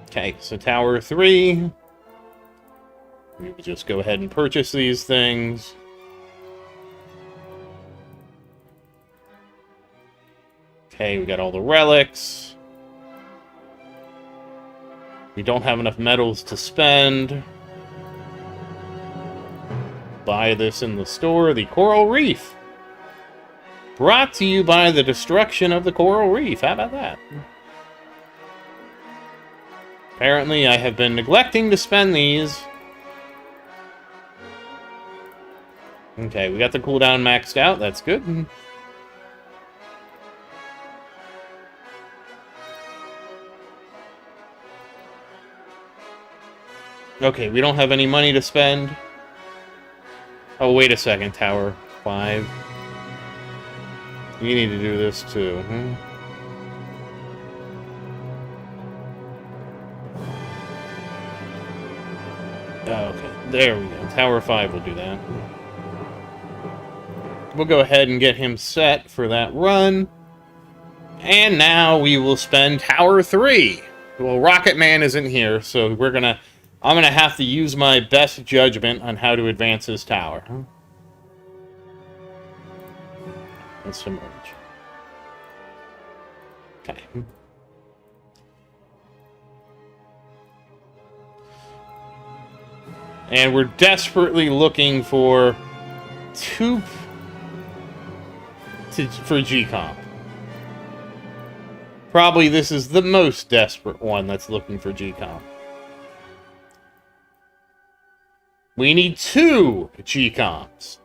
Okay, so Tower 3. We will just go ahead and purchase these things. Okay, we got all the relics. We don't have enough metals to spend. Buy this in the store. The Coral Reef. Brought to you by the destruction of the Coral Reef. How about that? Apparently, I have been neglecting to spend these. Okay, we got the cooldown maxed out. That's good. Okay, we don't have any money to spend. Oh, wait a second, Tower 5. You need to do this too. Oh, okay, there we go. Tower 5 will do that. We'll go ahead and get him set for that run. And now we will spend Tower 3. Well, Rocket Man isn't here, so I'm gonna have to use my best judgment on how to advance this tower. Let's submerge. Okay. And we're desperately looking for for G-Comp. Probably this is the most desperate one that's looking for G-Comp. We need 2 G-Comps.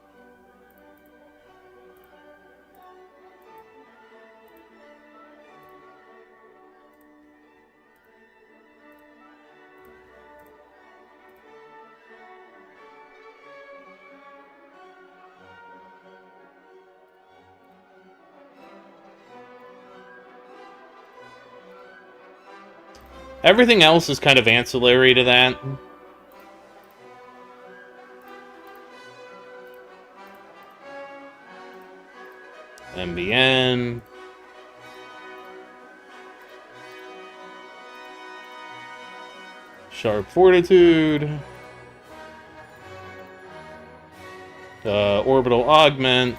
Everything else is kind of ancillary to that. MBN. Sharp Fortitude. Orbital Augment.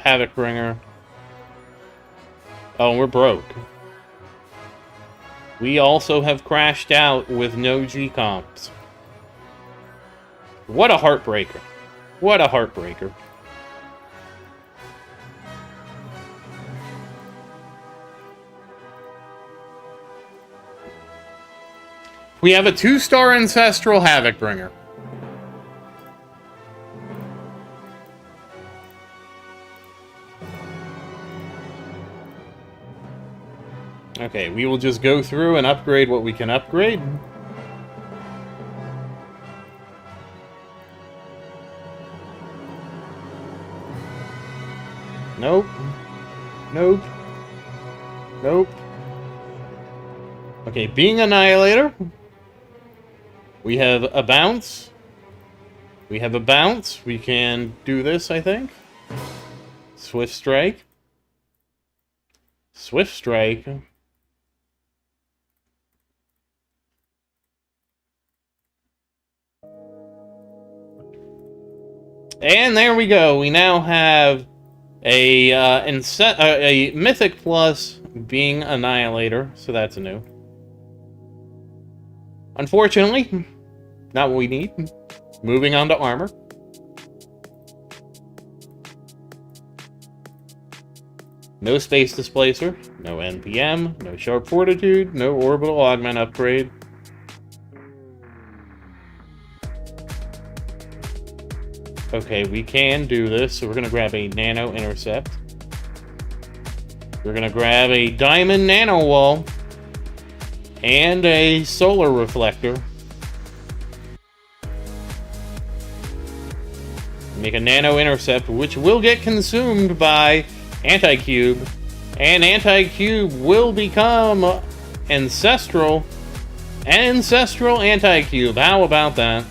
Havoc Bringer. Oh, we're broke. We also have crashed out with no G-Comps. What a heartbreaker. What a heartbreaker. We have a 2-star Ancestral Havoc Bringer. Okay, we will just go through and upgrade what we can upgrade. Nope. Nope. Nope. Okay, Being Annihilator. We have a bounce. We have a bounce. We can do this, I think. Swift Strike. Swift Strike. And there we go. We now have a Mythic Plus Being Annihilator, so that's new. Unfortunately, not what we need. Moving on to armor. No Space Displacer, no NPM, no Sharp Fortitude, no Orbital Augment upgrade. Okay, we can do this, so we're going to grab a Nano Intercept. We're going to grab a Diamond Nano Wall. And a Solar Reflector. Make a Nano Intercept, which will get consumed by Anti-Cube. And Anti-Cube will become Ancestral. Ancestral Anti-Cube. How about that?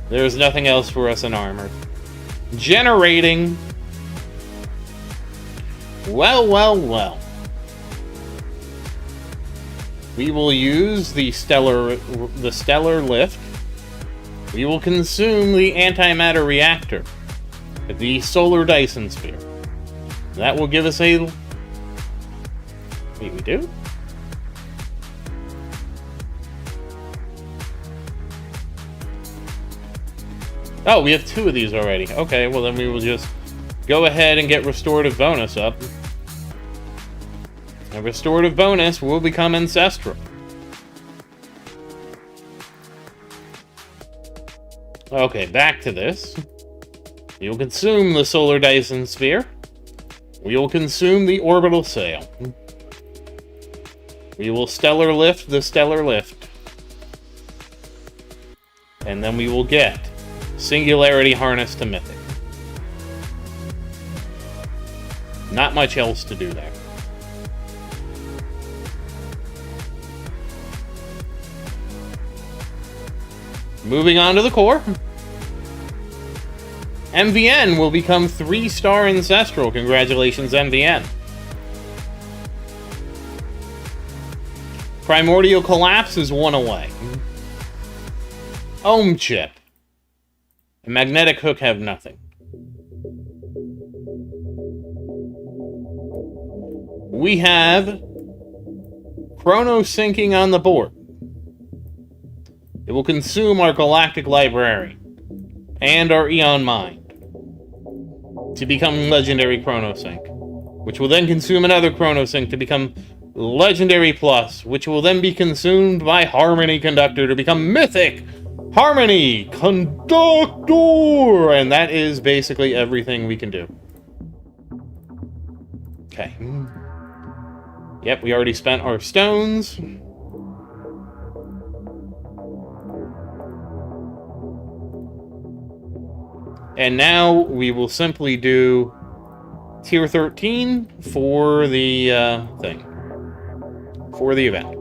There's nothing else for us in Armored. Generating. Well, well, well. We will use the stellar lift. We will consume the antimatter reactor, the solar Dyson sphere. That will give us a... Wait, we do? Oh, we have 2 of these already. Okay, well then we will just go ahead and get restorative bonus up. A restorative bonus will become ancestral. Okay, back to this. You'll consume the solar Dyson sphere. We will consume the orbital sail. We will stellar lift the stellar lift. And then we will get singularity harness to mythic. Not much else to do there. Moving on to the core. MVN will become 3-star Ancestral. Congratulations, MVN. Primordial Collapse is 1 away. Ohm Chip and Magnetic Hook have nothing. We have Chrono Syncing on the board. It will consume our Galactic Library and our Eon Mind to become Legendary Chrono Sync, which will then consume another Chrono Sync to become Legendary Plus, which will then be consumed by Harmony Conductor to become Mythic Harmony Conductor! And that is basically everything we can do. Okay. Yep, we already spent our stones. And now we will simply do tier 13 for the thing. For the event.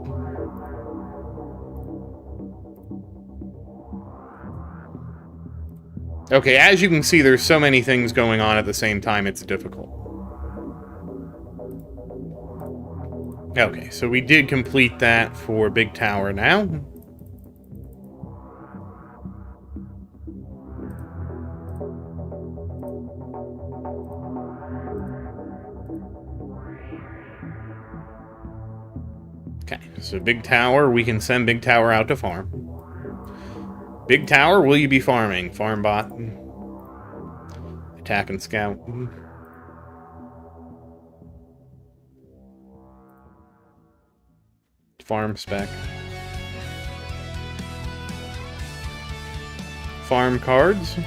Okay, as you can see, there's so many things going on at the same time, it's difficult. Okay, so we did complete that for Big Tower now. Okay, so Big Tower, we can send Big Tower out to farm. Big Tower, will you be farming? Farm bot. Attack and scout. Farm spec. Farm cards.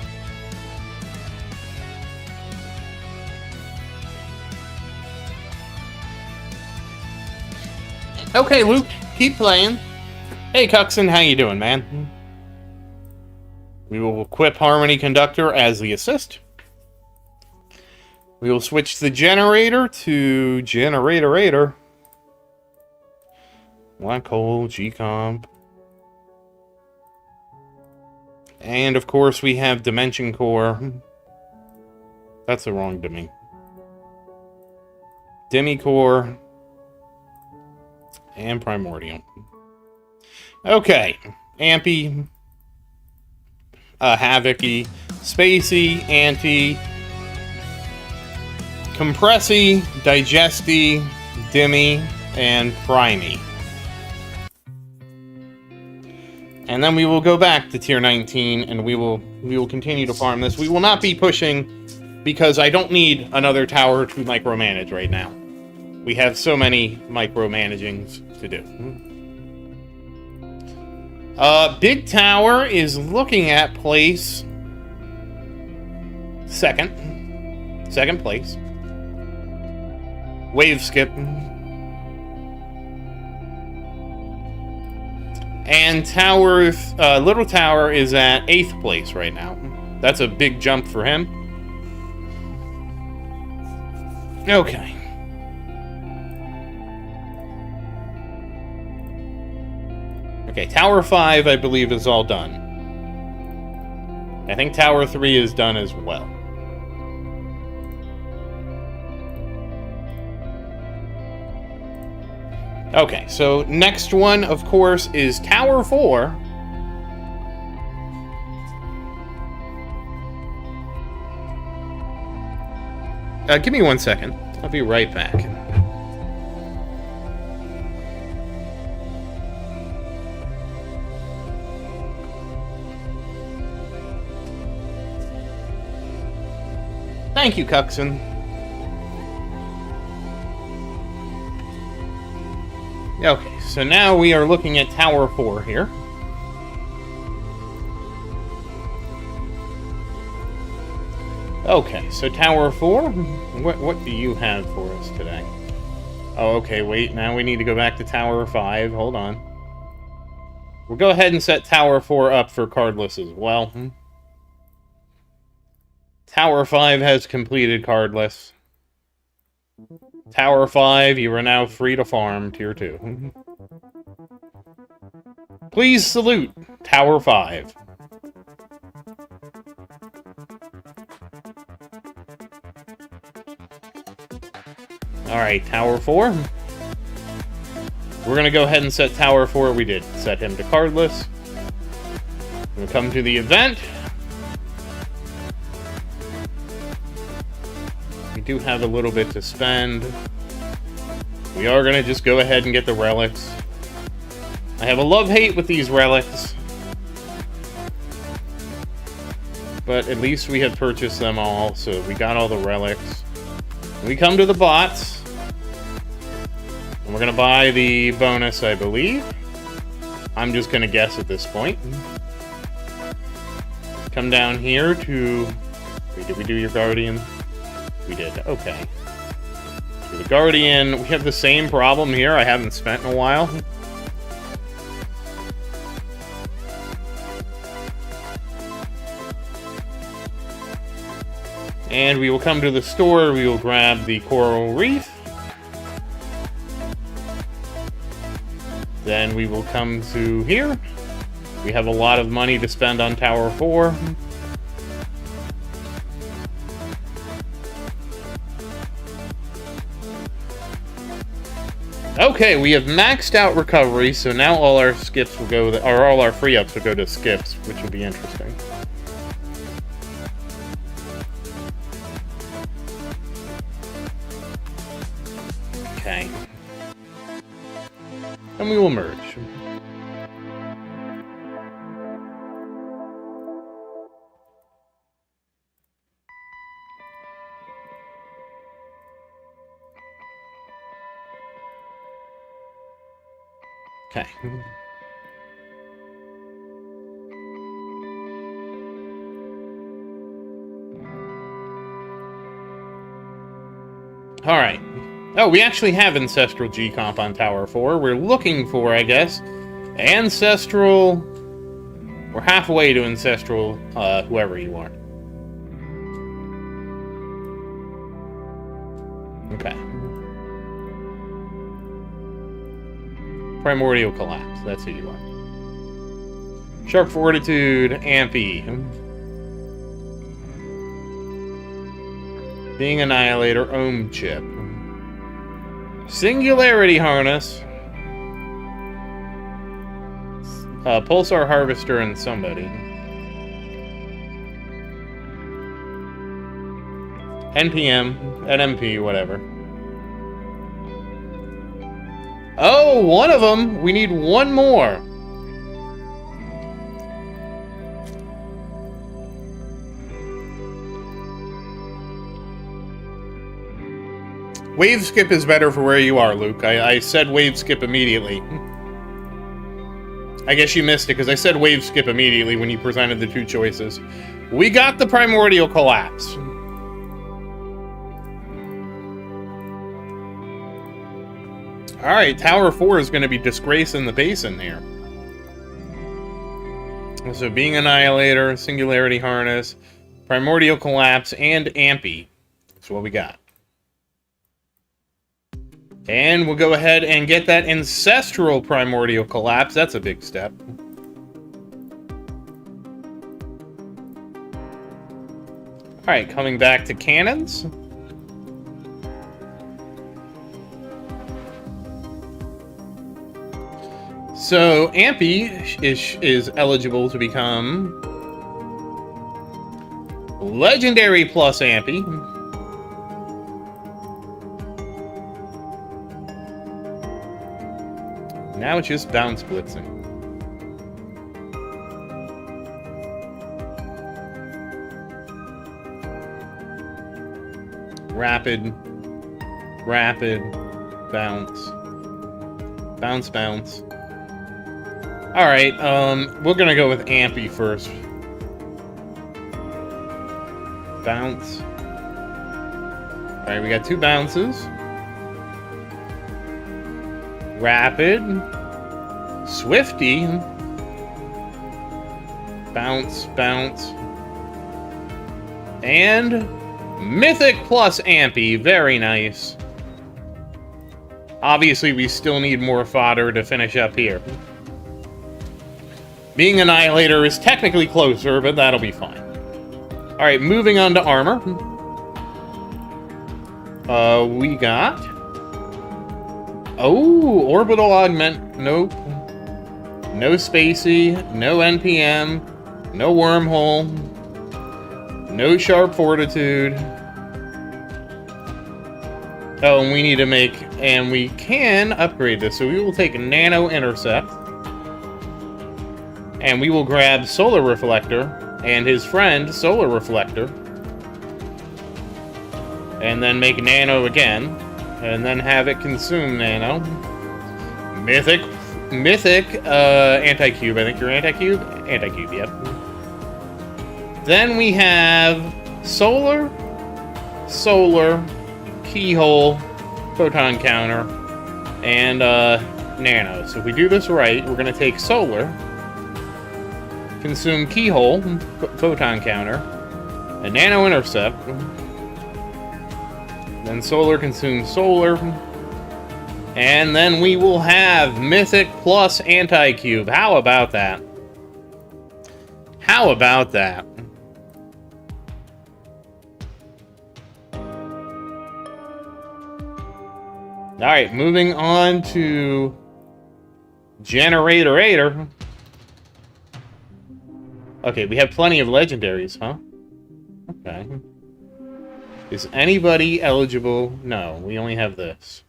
Okay, Luke, keep playing. Hey, Cuxon, how you doing, man? We will equip Harmony Conductor as the assist. We will switch the generator to Generator. Black Hole, G-Comp. And, of course, we have Dimension Core. That's the wrong Demi. Demi Core. And Primordial. Okay. Ampy. Havoc-y. Spacey. Anti. Compressy. Digesty. Demi. And Primey. And then we will go back to tier 19 and we will continue to farm this. We will not be pushing because I don't need another tower to micromanage right now. We have so many micromanagings to do. Big Tower is looking at place second place. Wave skip. And Tower, Little Tower is at 8th place right now. That's a big jump for him. Okay. Okay, Tower 5, I believe, is all done. I think Tower 3 is done as well. Okay, so next one, of course, is Tower 4. Give me 1 second. I'll be right back. Thank you, Cuxon. Okay, so now we are looking at Tower 4 here. Okay, so Tower 4, what do you have for us today? Oh, okay, wait, now we need to go back to Tower 5, hold on. We'll go ahead and set Tower 4 up for cardless as well. Tower 5 has completed cardless. Tower 5, you are now free to farm, Tier 2. Please salute Tower 5. Alright, Tower 4. We're gonna go ahead and set Tower 4. We did set him to cardless. We'll come to the event. We do have a little bit to spend. We are gonna just go ahead and get the relics. I have a love-hate with these relics. But at least we have purchased them all, so we got all the relics. We come to the bots. And we're gonna buy the bonus, I believe. I'm just gonna guess at this point. Come down here to... Wait, did we do your Guardian? We did, okay. To the Guardian, we have the same problem here. I haven't spent in a while. And we will come to the store. We will grab the Coral Reef. Then we will come to here. We have a lot of money to spend on Tower 4. Okay, we have maxed out recovery, so now all our skips will go, or all our free ups will go to skips, which will be interesting. Okay. And we will merge. Okay. Alright. Oh, we actually have Ancestral G-Comp on Tower 4. We're looking for, I guess, Ancestral... We're halfway to Ancestral, whoever you are. Okay. Primordial Collapse, that's who you are. Sharp Fortitude, Ampy. Being Annihilator, Ohm Chip. Singularity Harness. Pulsar Harvester and somebody. NPM, NMP, whatever. Oh, one of them! We need one more! Wave skip is better for where you are, Luke. I said wave skip immediately. I guess you missed it, because I said wave skip immediately when you presented the two choices. We got the Primordial Collapse. Alright, Tower 4 is going to be disgracing the basin here. So, Being Annihilator, Singularity Harness, Primordial Collapse, and Ampy. That's what we got. And we'll go ahead and get that ancestral primordial collapse. That's a big step. Alright, coming back to cannons. So, Ampy is eligible to become Legendary plus Ampy. Now it's just bounce blitzing. Rapid, bounce, bounce. Alright, we're gonna go with Ampy first. Bounce. Alright, we got 2 bounces. Rapid. Swifty. Bounce. And Mythic plus Ampy. Very nice. Obviously, we still need more fodder to finish up here. Being Annihilator is technically closer, but that'll be fine. Alright, moving on to armor. We got... Oh, Orbital Augment. Nope. No Spacey. No NPM. No Wormhole. No Sharp Fortitude. Oh, and we need to make... And we can upgrade this, so we will take Nano Intercept. And we will grab Solar Reflector and his friend, Solar Reflector. And then make Nano again. And then have it consume Nano. Mythic, Anti-Cube. I think you're Anti-Cube? Anti-Cube, yep. Then we have Solar, Keyhole, Photon Counter, and Nano. So if we do this right, we're going to take Solar, consume Keyhole, Photon Counter, a Nano Intercept, then Solar consumes Solar, and then we will have Mythic plus Anti-Cube. How about that? How about that? Alright, moving on to Generator. Okay, we have plenty of legendaries, huh? Okay. Is anybody eligible? No, we only have this.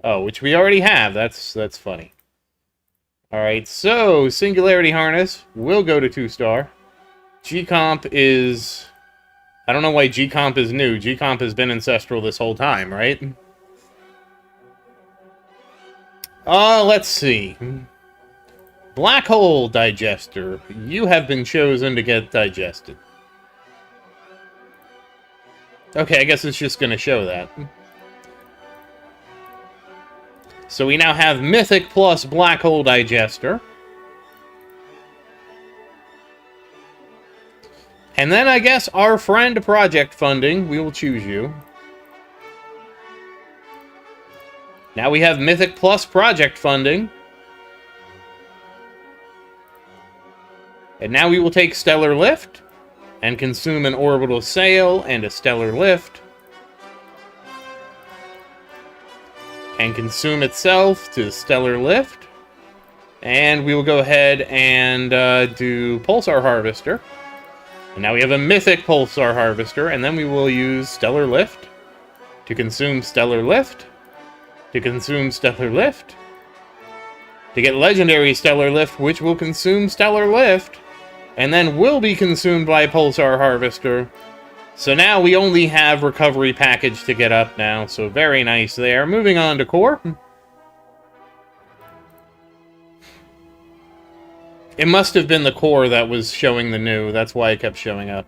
Oh, which we already have. That's funny. Alright, so Singularity Harness will go to 2-star. G-Comp is... I don't know why G-Comp is new. G-Comp has been Ancestral this whole time, right? Let's see. Black Hole Digester. You have been chosen to get digested. Okay, I guess it's just going to show that. So we now have Mythic plus Black Hole Digester. And then I guess our friend Project Funding, we will choose you. Now we have Mythic plus Project Funding. And now we will take Stellar Lift and consume an Orbital Sail and a Stellar Lift. And consume itself to Stellar Lift. And we will go ahead and do Pulsar Harvester. And now we have a Mythic Pulsar Harvester, and then we will use Stellar Lift to consume Stellar Lift, to consume Stellar Lift, to get Legendary Stellar Lift, which will consume Stellar Lift, and then will be consumed by Pulsar Harvester. So now we only have Recovery Package to get up now, so very nice there. Moving on to Core. It must have been the Core that was showing the new, that's why it kept showing up.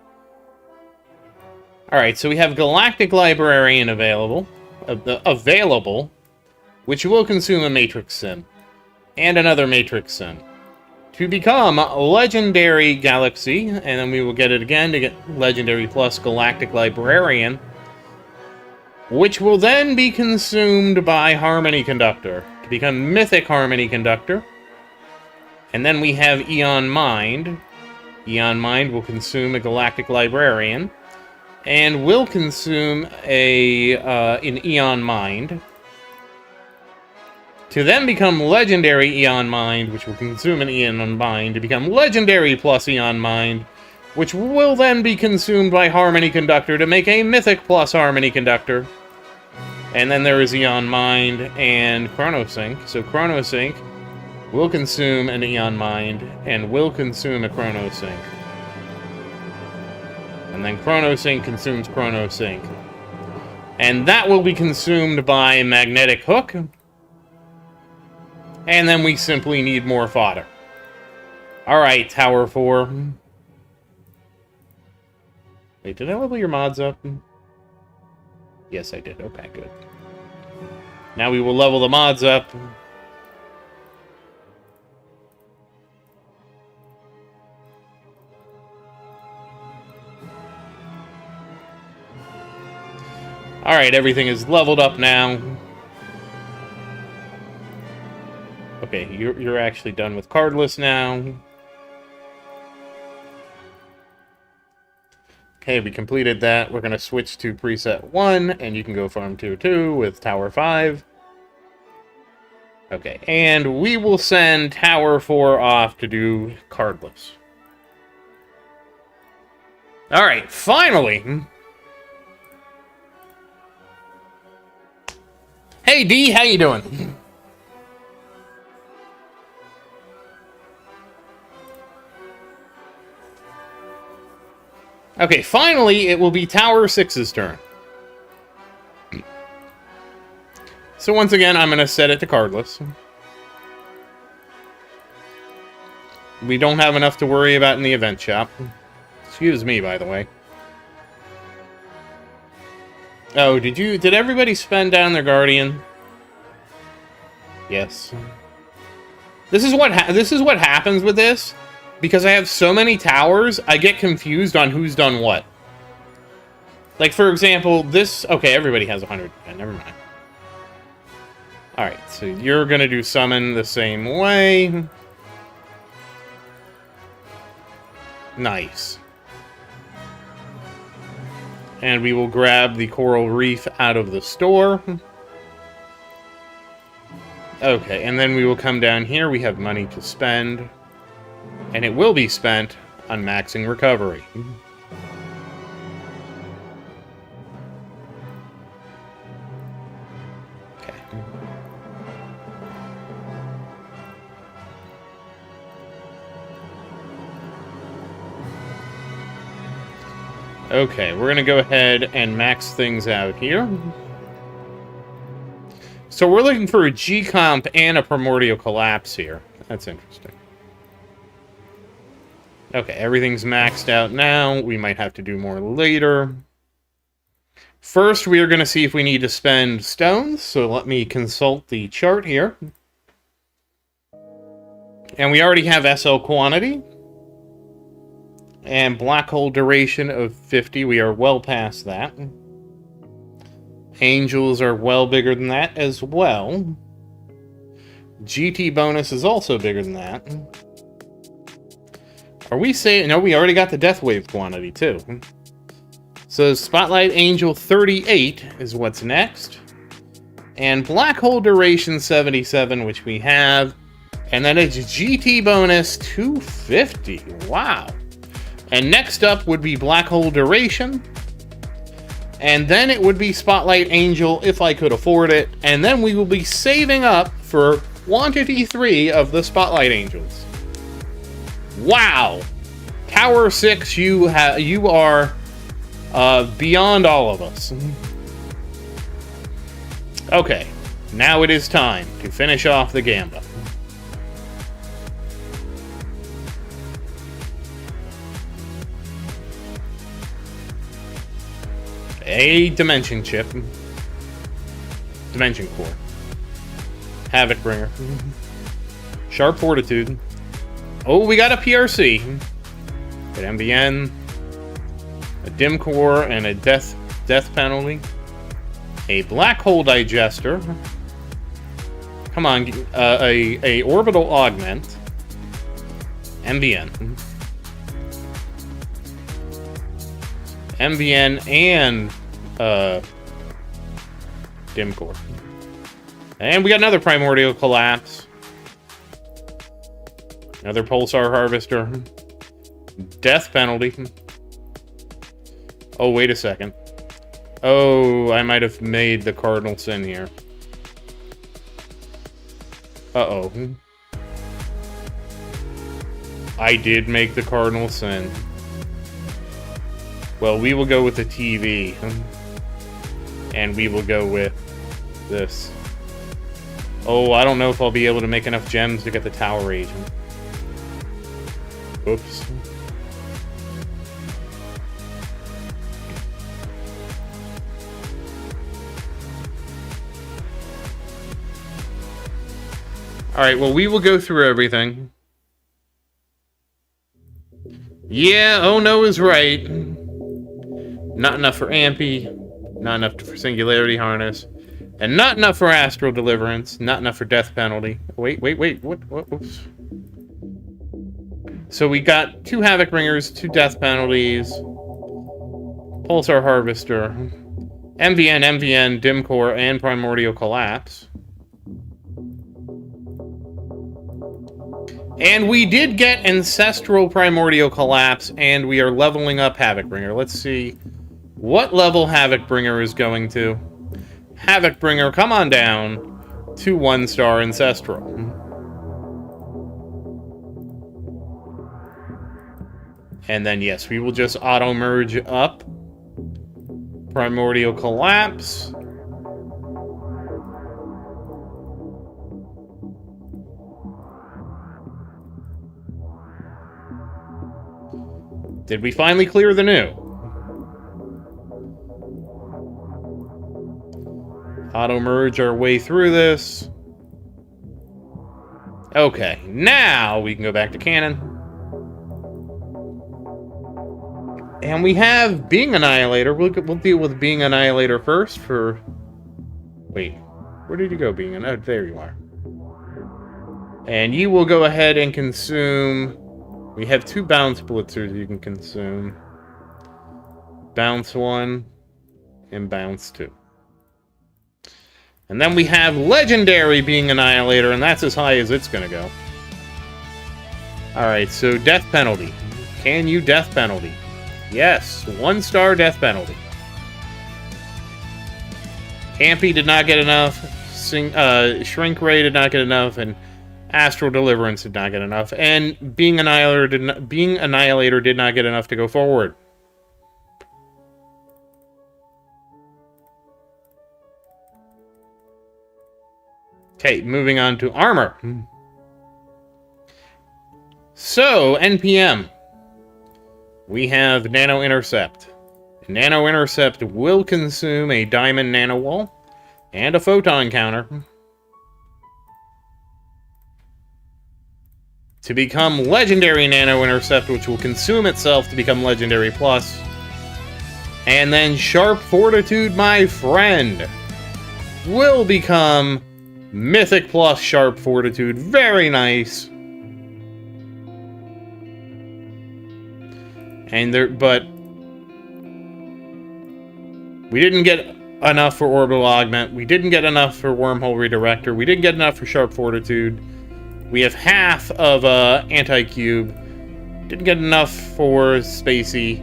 Alright, so we have Galactic Librarian available, which will consume a Matrix Sim, and another Matrix Sim, to become Legendary Galaxy, and then we will get it again to get Legendary plus Galactic Librarian. which will then be consumed by Harmony Conductor to become Mythic Harmony Conductor. And then we have Eon Mind. Eon Mind will consume a Galactic Librarian, and will consume an Eon Mind, to then become Legendary Eon Mind, which will consume an Eon Mind, to become Legendary plus Eon Mind, which will then be consumed by Harmony Conductor to make a Mythic plus Harmony Conductor. And then there is Eon Mind and Chronosync. So Chronosync will consume an Eon Mind, and will consume a Chronosync. And then Chronosync consumes Chronosync. And that will be consumed by Magnetic Hook. And then we simply need more fodder. Alright, Tower 4. Wait, did I level your mods up? Yes, I did. Okay, good. Now we will level the mods up. Alright, everything is leveled up now. Okay, you're actually done with cardless now. Okay, we completed that. We're going to switch to preset 1, and you can go farm tier 2 with Tower 5. Okay, and we will send Tower 4 off to do cardless. Alright, finally! Hey D, how you doing? Okay, finally it will be Tower 6's turn. So once again, I'm going to set it to cardless. We don't have enough to worry about in the event shop. Excuse me, by the way. Oh, did everybody spend down their Guardian? Yes. This is what happens with this. Because I have so many towers, I get confused on who's done what. Like, for example, this... Okay, everybody has 100. Yeah, never mind. Alright, so you're gonna do summon the same way. Nice. And we will grab the Coral Reef out of the store. Okay, and then we will come down here. We have money to spend. And it will be spent on maxing recovery. Okay. Okay, we're going to go ahead and max things out here. So we're looking for a G-Comp and a Primordial Collapse here. That's interesting. Okay, everything's maxed out now. We might have to do more later. First, we are going to see if we need to spend stones. So let me consult the chart here. And we already have SL quantity. And black hole duration of 50. We are well past that. Angels are well bigger than that as well. GT bonus is also bigger than that. Are we saying... No, we already got the Death Wave quantity, too. So Spotlight Angel 38 is what's next. And Black Hole Duration 77, which we have. And then it's GT bonus 250. Wow. And next up would be Black Hole Duration. And then it would be Spotlight Angel, if I could afford it. And then we will be saving up for quantity 3 of the Spotlight Angels. Wow! Tower 6, you are beyond all of us. Okay, now it is time to finish off the gambit. A Dimension Chip. Dimension Core. Havoc Bringer. Sharp Fortitude. Oh, we got a PRC. An MBN. A Dim Core and a Death Penalty. a black hole digester. Come on, a orbital augment. MVN. MVN and dim core. And we got another primordial collapse. Another pulsar harvester. Death penalty. Oh, wait a second. Oh, I might have made the cardinal sin here. Uh-oh. I did make the cardinal sin. Well, we will go with the TV. And we will go with this. Oh, I don't know if I'll be able to make enough gems to get the tower agent. Oops. Alright, well, we will go through everything. Yeah, oh no is right. Not enough for Ampy. Not enough for Singularity Harness. And not enough for Astral Deliverance. Not enough for Death Penalty. Wait. What? Oops. So we got 2 Havoc Bringers, 2 Death Penalties, Pulsar Harvester, MVN, Dim Core, and Primordial Collapse. And we did get Ancestral Primordial Collapse, and we are leveling up Havoc Bringer. Let's see what level Havoc Bringer is going to. Havoc Bringer, come on down to 1-star Ancestral. And then, yes, we will just auto-merge up. Primordial Collapse. Did we finally clear the new? Auto-merge our way through this. Okay, now we can go back to Cannon. And we have Being Annihilator. We'll deal with Being Annihilator first for... Wait, where did you go, Being Annihilator? Oh, there you are. And you will go ahead and consume... We have 2 Bounce Blitzers you can consume. Bounce 1 and Bounce 2. And then we have Legendary Being Annihilator, and that's as high as it's going to go. Alright, so Death Penalty. Can you Death Penalty? Yes, 1-star Death Penalty. Campy did not get enough. Shrink Ray did not get enough, and Astral Deliverance did not get enough, and Being Annihilator did not get enough to go forward. Okay, moving on to Armor. So, NPM. We have Nano Intercept. Nano Intercept will consume a Diamond Nano Wall and a Photon Counter to become Legendary Nano Intercept, which will consume itself to become Legendary Plus. And then Sharp Fortitude, my friend, will become Mythic Plus Sharp Fortitude. Very nice. But we didn't get enough for Orbital Augment. We didn't get enough for Wormhole Redirector. We didn't get enough for Sharp Fortitude. We have half of Anti-Cube. Didn't get enough for Spacey.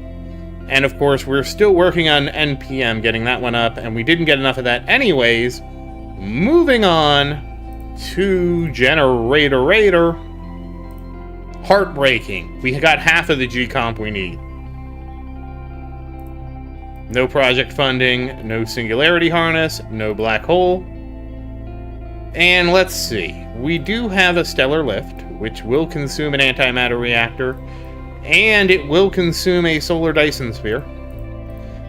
And of course, we're still working on NPM, getting that one up, and we didn't get enough of that anyways. Moving on to Generator. Heartbreaking. We got half of the G-Comp we need. No project funding, no Singularity Harness, no Black Hole. And let's see. We do have a Stellar Lift, which will consume an Antimatter Reactor, and it will consume a Solar Dyson Sphere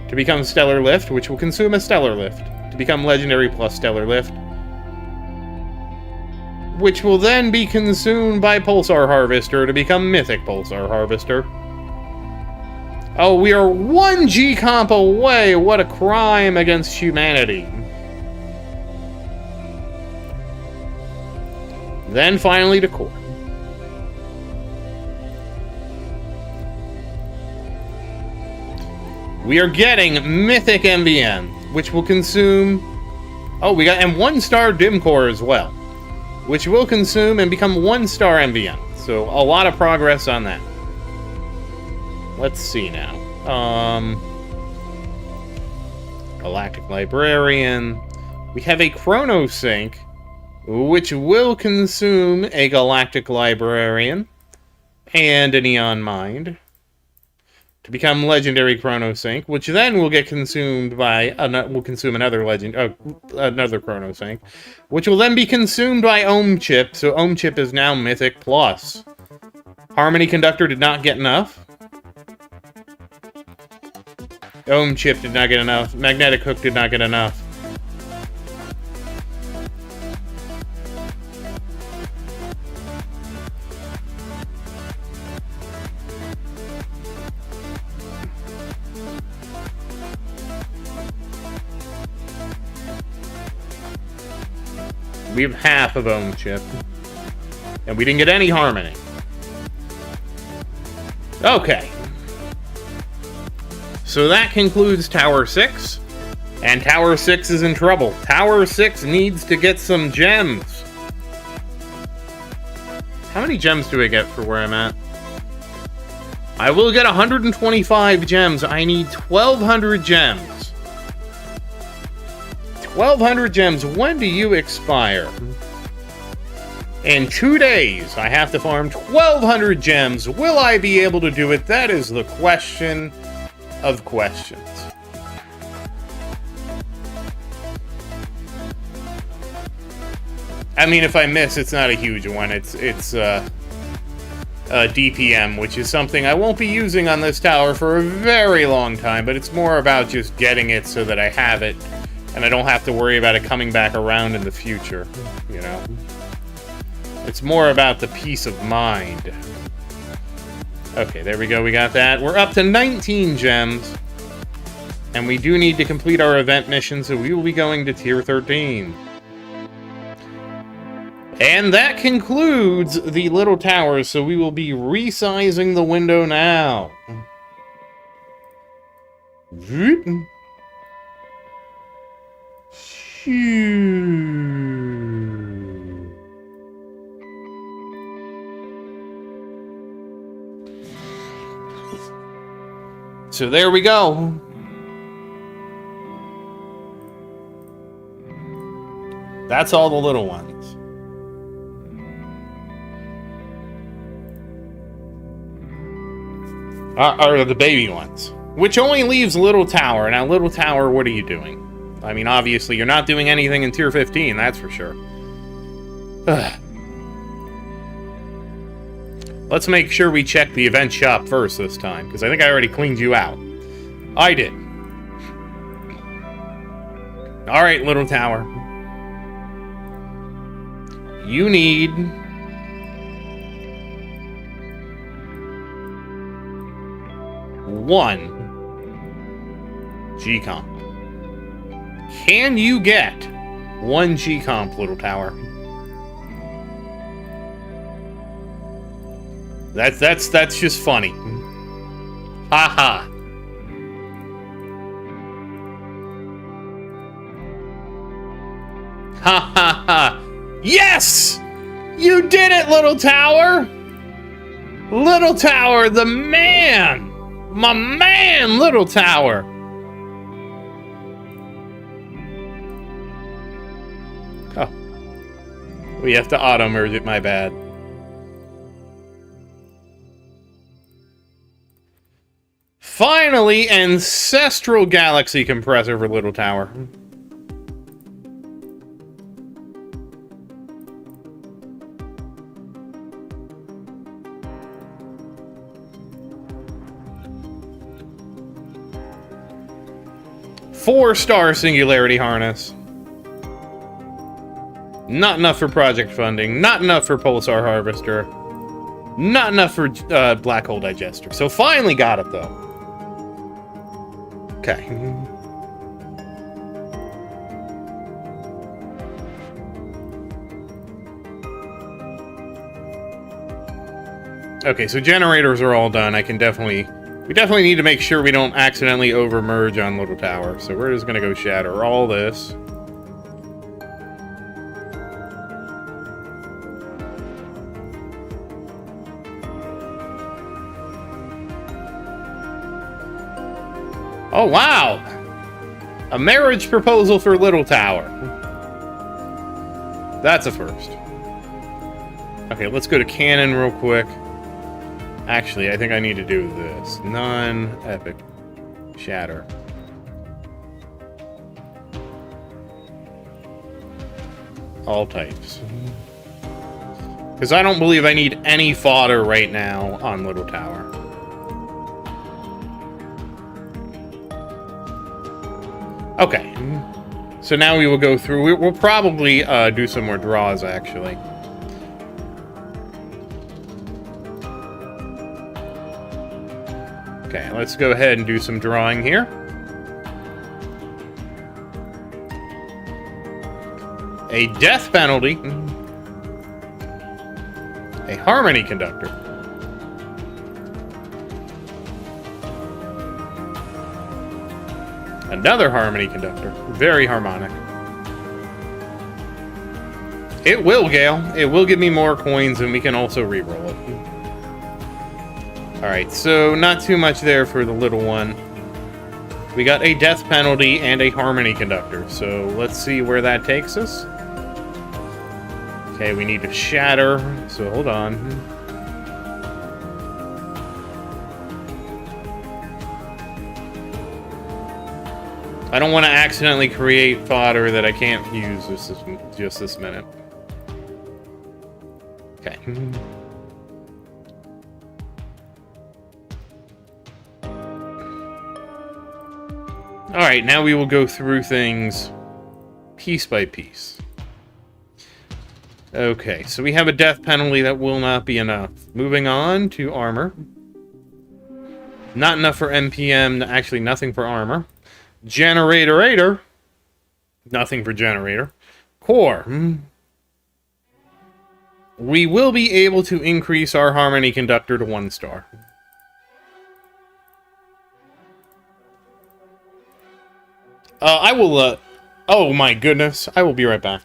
to become Stellar Lift, which will consume a Stellar Lift to become Legendary plus Stellar Lift, which will then be consumed by Pulsar Harvester to become Mythic Pulsar Harvester. Oh, we are 1 G-Comp away! What a crime against humanity. Then finally to core. We are getting Mythic MVN, which will consume... Oh, we got... And 1-star Dim Core as well, which will consume and become 1-star MVN. So, a lot of progress on that. Let's see now. Galactic Librarian. We have a Chrono Sync, which will consume a Galactic Librarian and an Eon Mind to become Legendary Chrono Sync, which then will get consumed by will consume another another Chrono Sync, which will then be consumed by Ohm Chip. So Ohm Chip is now Mythic Plus. Harmony Conductor did not get enough. Ohm Chip did not get enough. Magnetic Hook did not get enough. We have half of Ohm Chip. And we didn't get any Harmony. Okay. So that concludes Tower 6. And Tower 6 is in trouble. Tower 6 needs to get some gems. How many gems do I get for where I'm at? I will get 125 gems. I need 1,200 gems. 1,200 gems. When do you expire? In 2 days, I have to farm 1,200 gems. Will I be able to do it? That is the question of questions. I mean, if I miss, it's not a huge one. It's DPM, which is something I won't be using on this tower for a very long time, but it's more about just getting it so that I have it, and I don't have to worry about it coming back around in the future, you know? It's more about the peace of mind. Okay, there we go, we got that. We're up to 19 gems, and we do need to complete our event mission, so we will be going to Tier 13. And that concludes the little tower, so we will be resizing the window now. So there we go. That's all the little ones. Are the baby ones. Which only leaves Little Tower. Now, Little Tower, what are you doing? I mean, obviously, you're not doing anything in Tier 15, that's for sure. Let's make sure we check the event shop first this time, because I think I already cleaned you out. I did. Alright, Little Tower. You need... one G-Comp. Can you get one G-Comp, Little Tower? That's just funny. Haha. Ha ha ha. Yes! You did it, Little Tower! Little Tower, the man! My man, Little Tower! Oh. We have to auto-merge it, my bad. Finally, Ancestral Galaxy Compressor for Little Tower. Four-star Singularity Harness. Not enough for project funding. Not enough for Pulsar Harvester. Not enough for Black Hole Digester. So finally got it, though. Okay. Okay, so generators are all done. We definitely need to make sure we don't accidentally overmerge on Little Tower. So we're just gonna go shatter all this. Oh, wow! A marriage proposal for Little Tower. That's a first. Okay, let's go to Cannon real quick. Actually, I think I need to do this. None, epic, shatter. All types. Because I don't believe I need any fodder right now on Little Tower. Okay. So now we will go through. We'll probably do some more draws, actually. Okay, let's go ahead and do some drawing here. A death penalty. A harmony conductor. Another harmony conductor. Very harmonic. It will, Gale. It will give me more coins, and we can also reroll it. Alright, so not too much there for the little one. We got a death penalty and a harmony conductor, so let's see where that takes us. Okay, we need to shatter, so hold on. I don't want to accidentally create fodder that I can't use just this minute. Okay. Alright, now we will go through things piece by piece. Okay, so we have a death penalty that will not be enough. Moving on to armor. Not enough for MPM, actually nothing for armor. Generator. Nothing for generator. Core. We will be able to increase our harmony conductor to 1 star. I will, oh my goodness. I will be right back.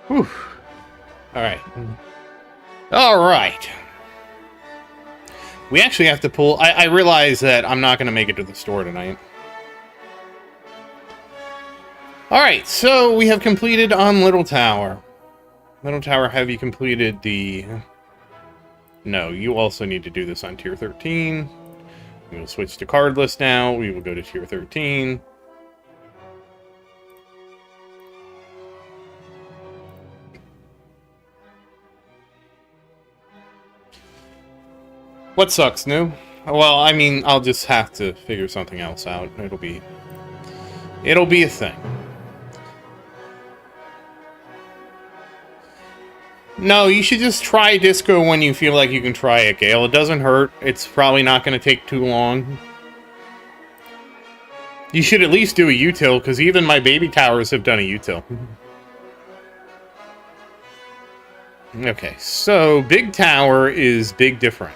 Whew. Alright. Alright. We actually have to pull... I realize that I'm not going to make it to the store tonight. Alright, so we have completed on Little Tower. Little Tower, have you completed the... No, you also need to do this on Tier 13. We will switch to cardless now. We will go to Tier 13. What sucks, new? Well, I mean, I'll just have to figure something else out. It'll be a thing. No, you should just try Disco when you feel like you can try it, Gale. It doesn't hurt. It's probably not going to take too long. You should at least do a util, because even my baby towers have done a util. Okay, so big tower is big different.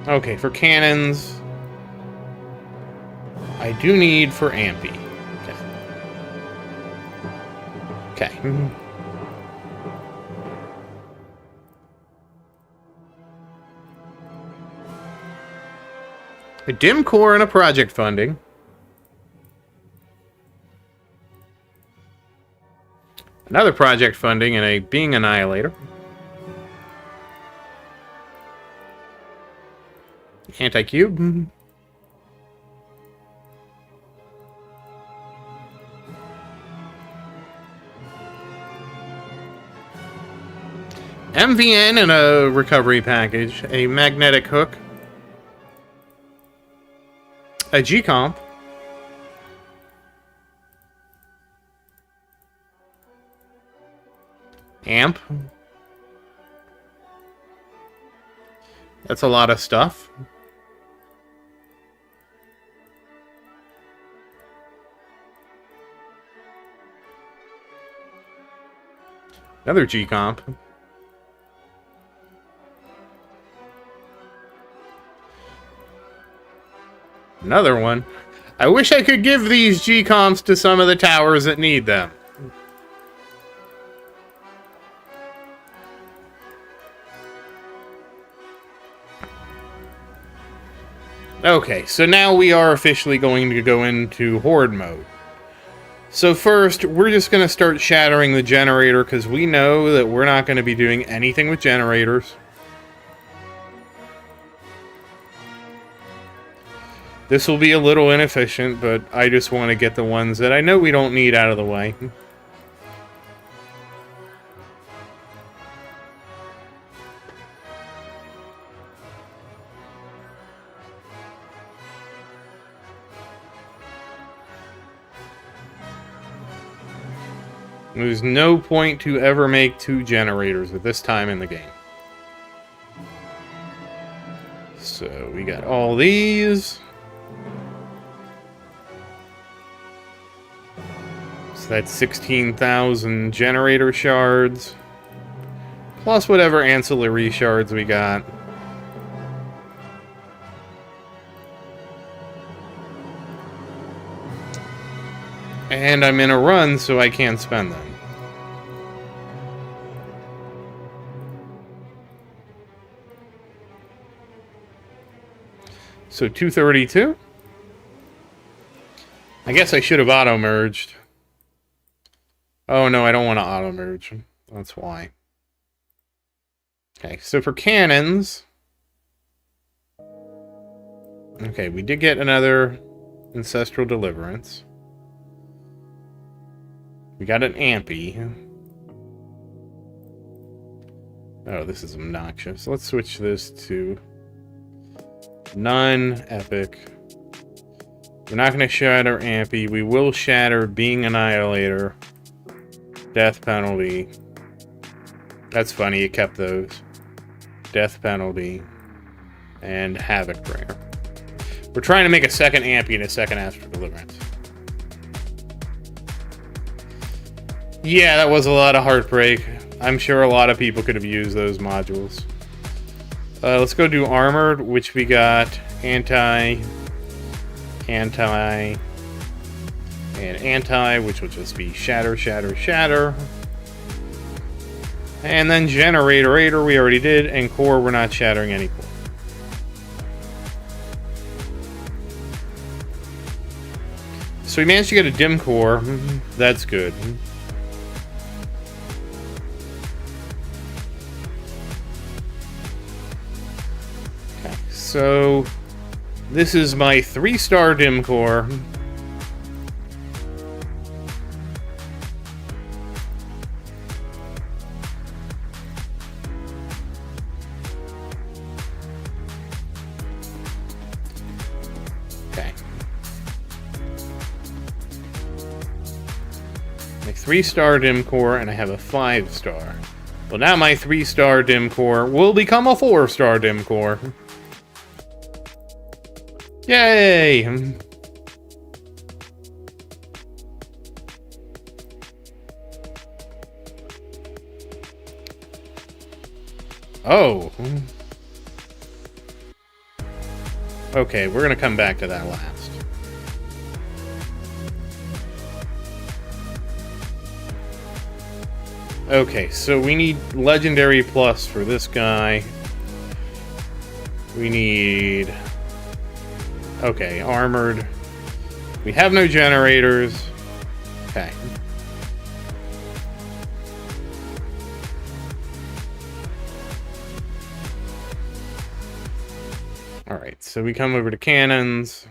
Okay, for cannons, I do need for Ampy. Okay. Okay. A dim core and a project funding. Another project funding and a being annihilator. Anti-cube. MVN and a recovery package. A magnetic hook. A G-comp. Amp. That's a lot of stuff. Another G-comp. Another one. I wish I could give these G-comps to some of the towers that need them. Okay, so now we are officially going to go into Horde mode. So first, we're just going to start shattering the generator, because we know that we're not going to be doing anything with generators. This will be a little inefficient, but I just want to get the ones that I know we don't need out of the way. There's no point to ever make 2 generators at this time in the game. So we got all these. So that's 16,000 generator shards. Plus whatever ancillary shards we got. And I'm in a run, so I can't spend them. So 232. I guess I should have auto-merged. Oh no, I don't want to auto-merge. That's why. Okay, so for cannons... Okay, we did get another Ancestral Deliverance. We got an Ampy. Oh, this is obnoxious. Let's switch this to none epic. We're not going to shatter Ampy. We will shatter Being Annihilator. Death Penalty. That's funny, you kept those. Death Penalty. And Havoc Bringer. We're trying to make a second Ampy and a second Astral Deliverance. Yeah, that was a lot of heartbreak. I'm sure a lot of people could have used those modules. Let's go do Armored, which we got Anti, and Anti, which will just be Shatter, Shatter, Shatter. And then Generator we already did, and Core, we're not shattering any core. So we managed to get a Dim Core. That's good. So, this is my 3-star Dim Core. Okay. My 3-star Dim Core, and I have a 5-star. Well, now my 3-star Dim Core will become a 4-star Dim Core. Yay! Oh. Okay, we're gonna come back to that last. Okay, so we need Legendary Plus for this guy. We need... Okay, Armored. We have no generators. Okay. Alright, so we come over to cannons.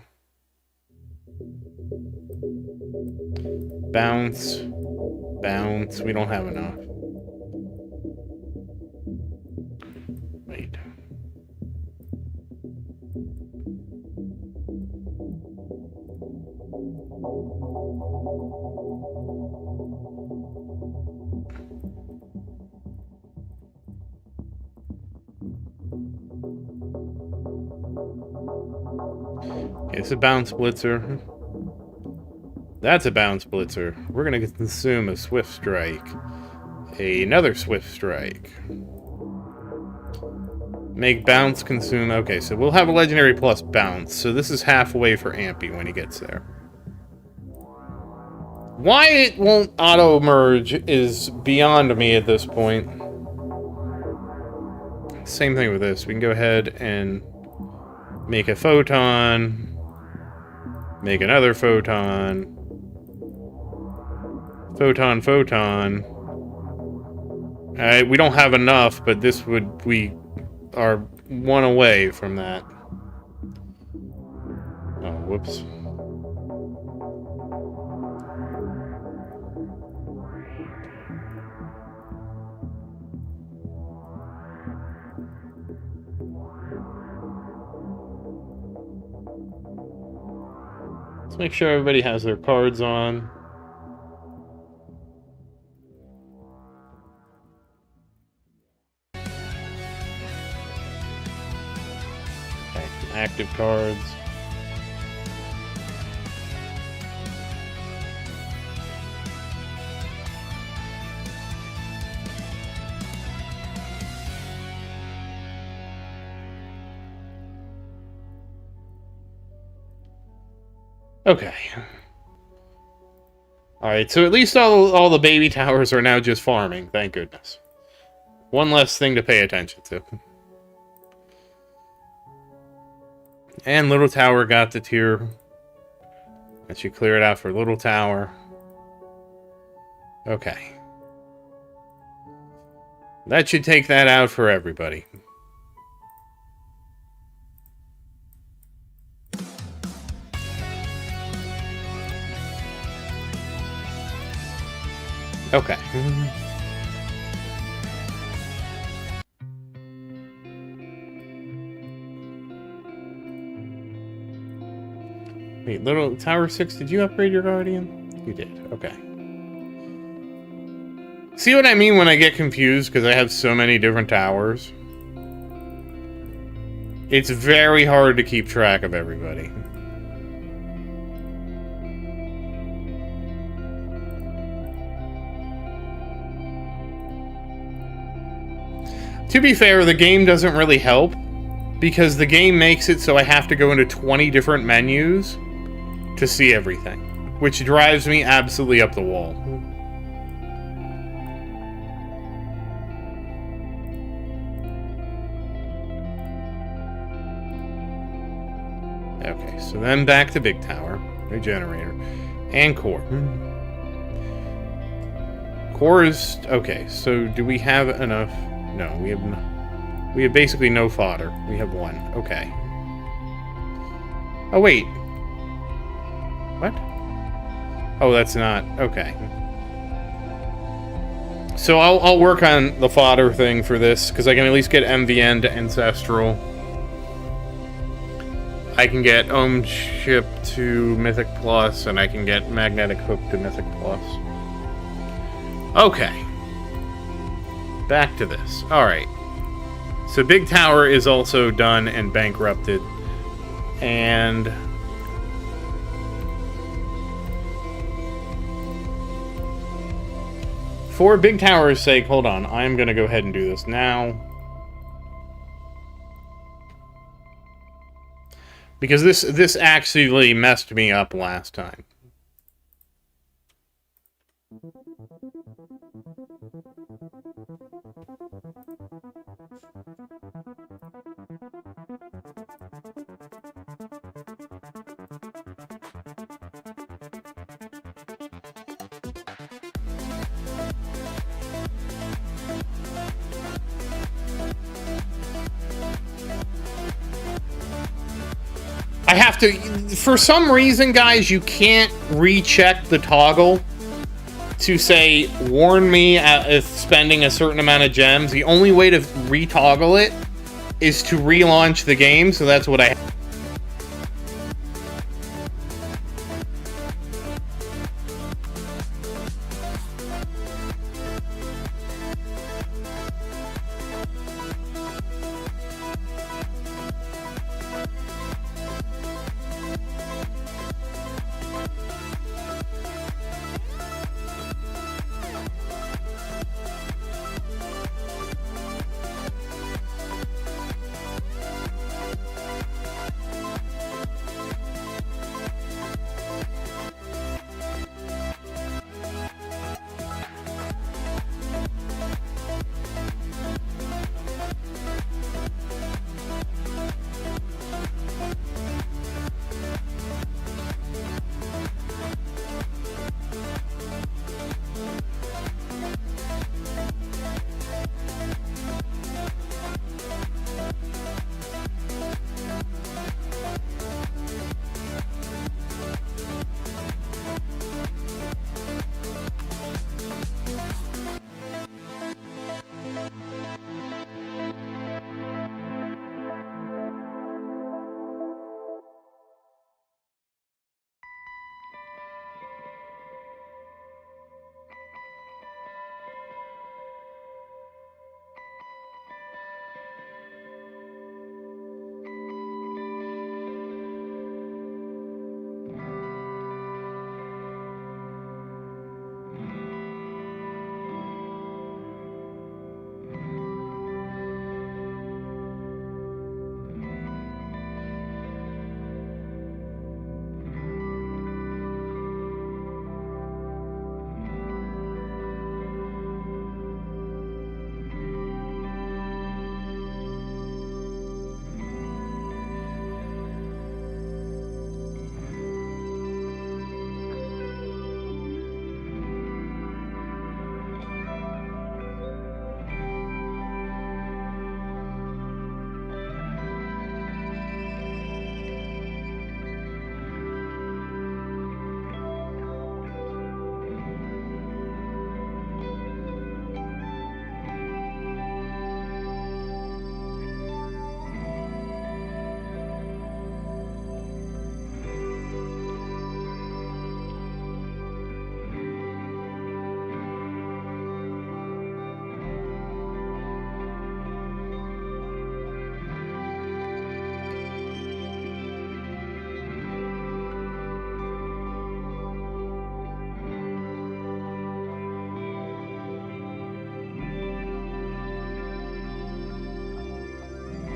Bounce. Bounce. We don't have enough. Wait. Okay, it's a bounce blitzer. That's a bounce blitzer. We're gonna consume a swift strike. Another swift strike. Make bounce consume. Okay, so we'll have a legendary plus bounce. So this is halfway for Ampy when he gets there. Why it won't auto merge is beyond me at this point. Same thing with this. We can go ahead and make a photon. Make another photon. Photon, photon. We don't have enough, but this would... We are one away from that. Oh, whoops. Let's make sure everybody has their cards on. Okay, active cards. Okay. Alright, so at least all the baby towers are now just farming, thank goodness. One less thing to pay attention to. And Little Tower got the tier. That should clear it out for Little Tower. Okay. That should take that out for everybody. Okay. Wait, Little Tower 6, did you upgrade your Guardian? You did, okay. See what I mean when I get confused because I have so many different towers? It's very hard to keep track of everybody. To be fair, the game doesn't really help, because the game makes it so I have to go into 20 different menus to see everything, which drives me absolutely up the wall. Okay, so then back to Big Tower, new generator, and core. Core is... okay, so do we have enough... No, we have basically no fodder. We have one. Okay. Oh, wait. What? Oh, that's not... okay. So I'll work on the fodder thing for this, because I can at least get MVN to Ancestral. I can get Ohm Chip to Mythic Plus, and I can get Magnetic Hook to Mythic Plus. Okay. Back to this. Alright. So Big Tower is also done and bankrupted. And... for Big Tower's sake, hold on. I'm going to go ahead and do this now. Because this actually messed me up last time. I have to, for some reason, guys, you can't recheck the toggle to say, warn me if spending a certain amount of gems. The only way to retoggle it is to relaunch the game, so that's what I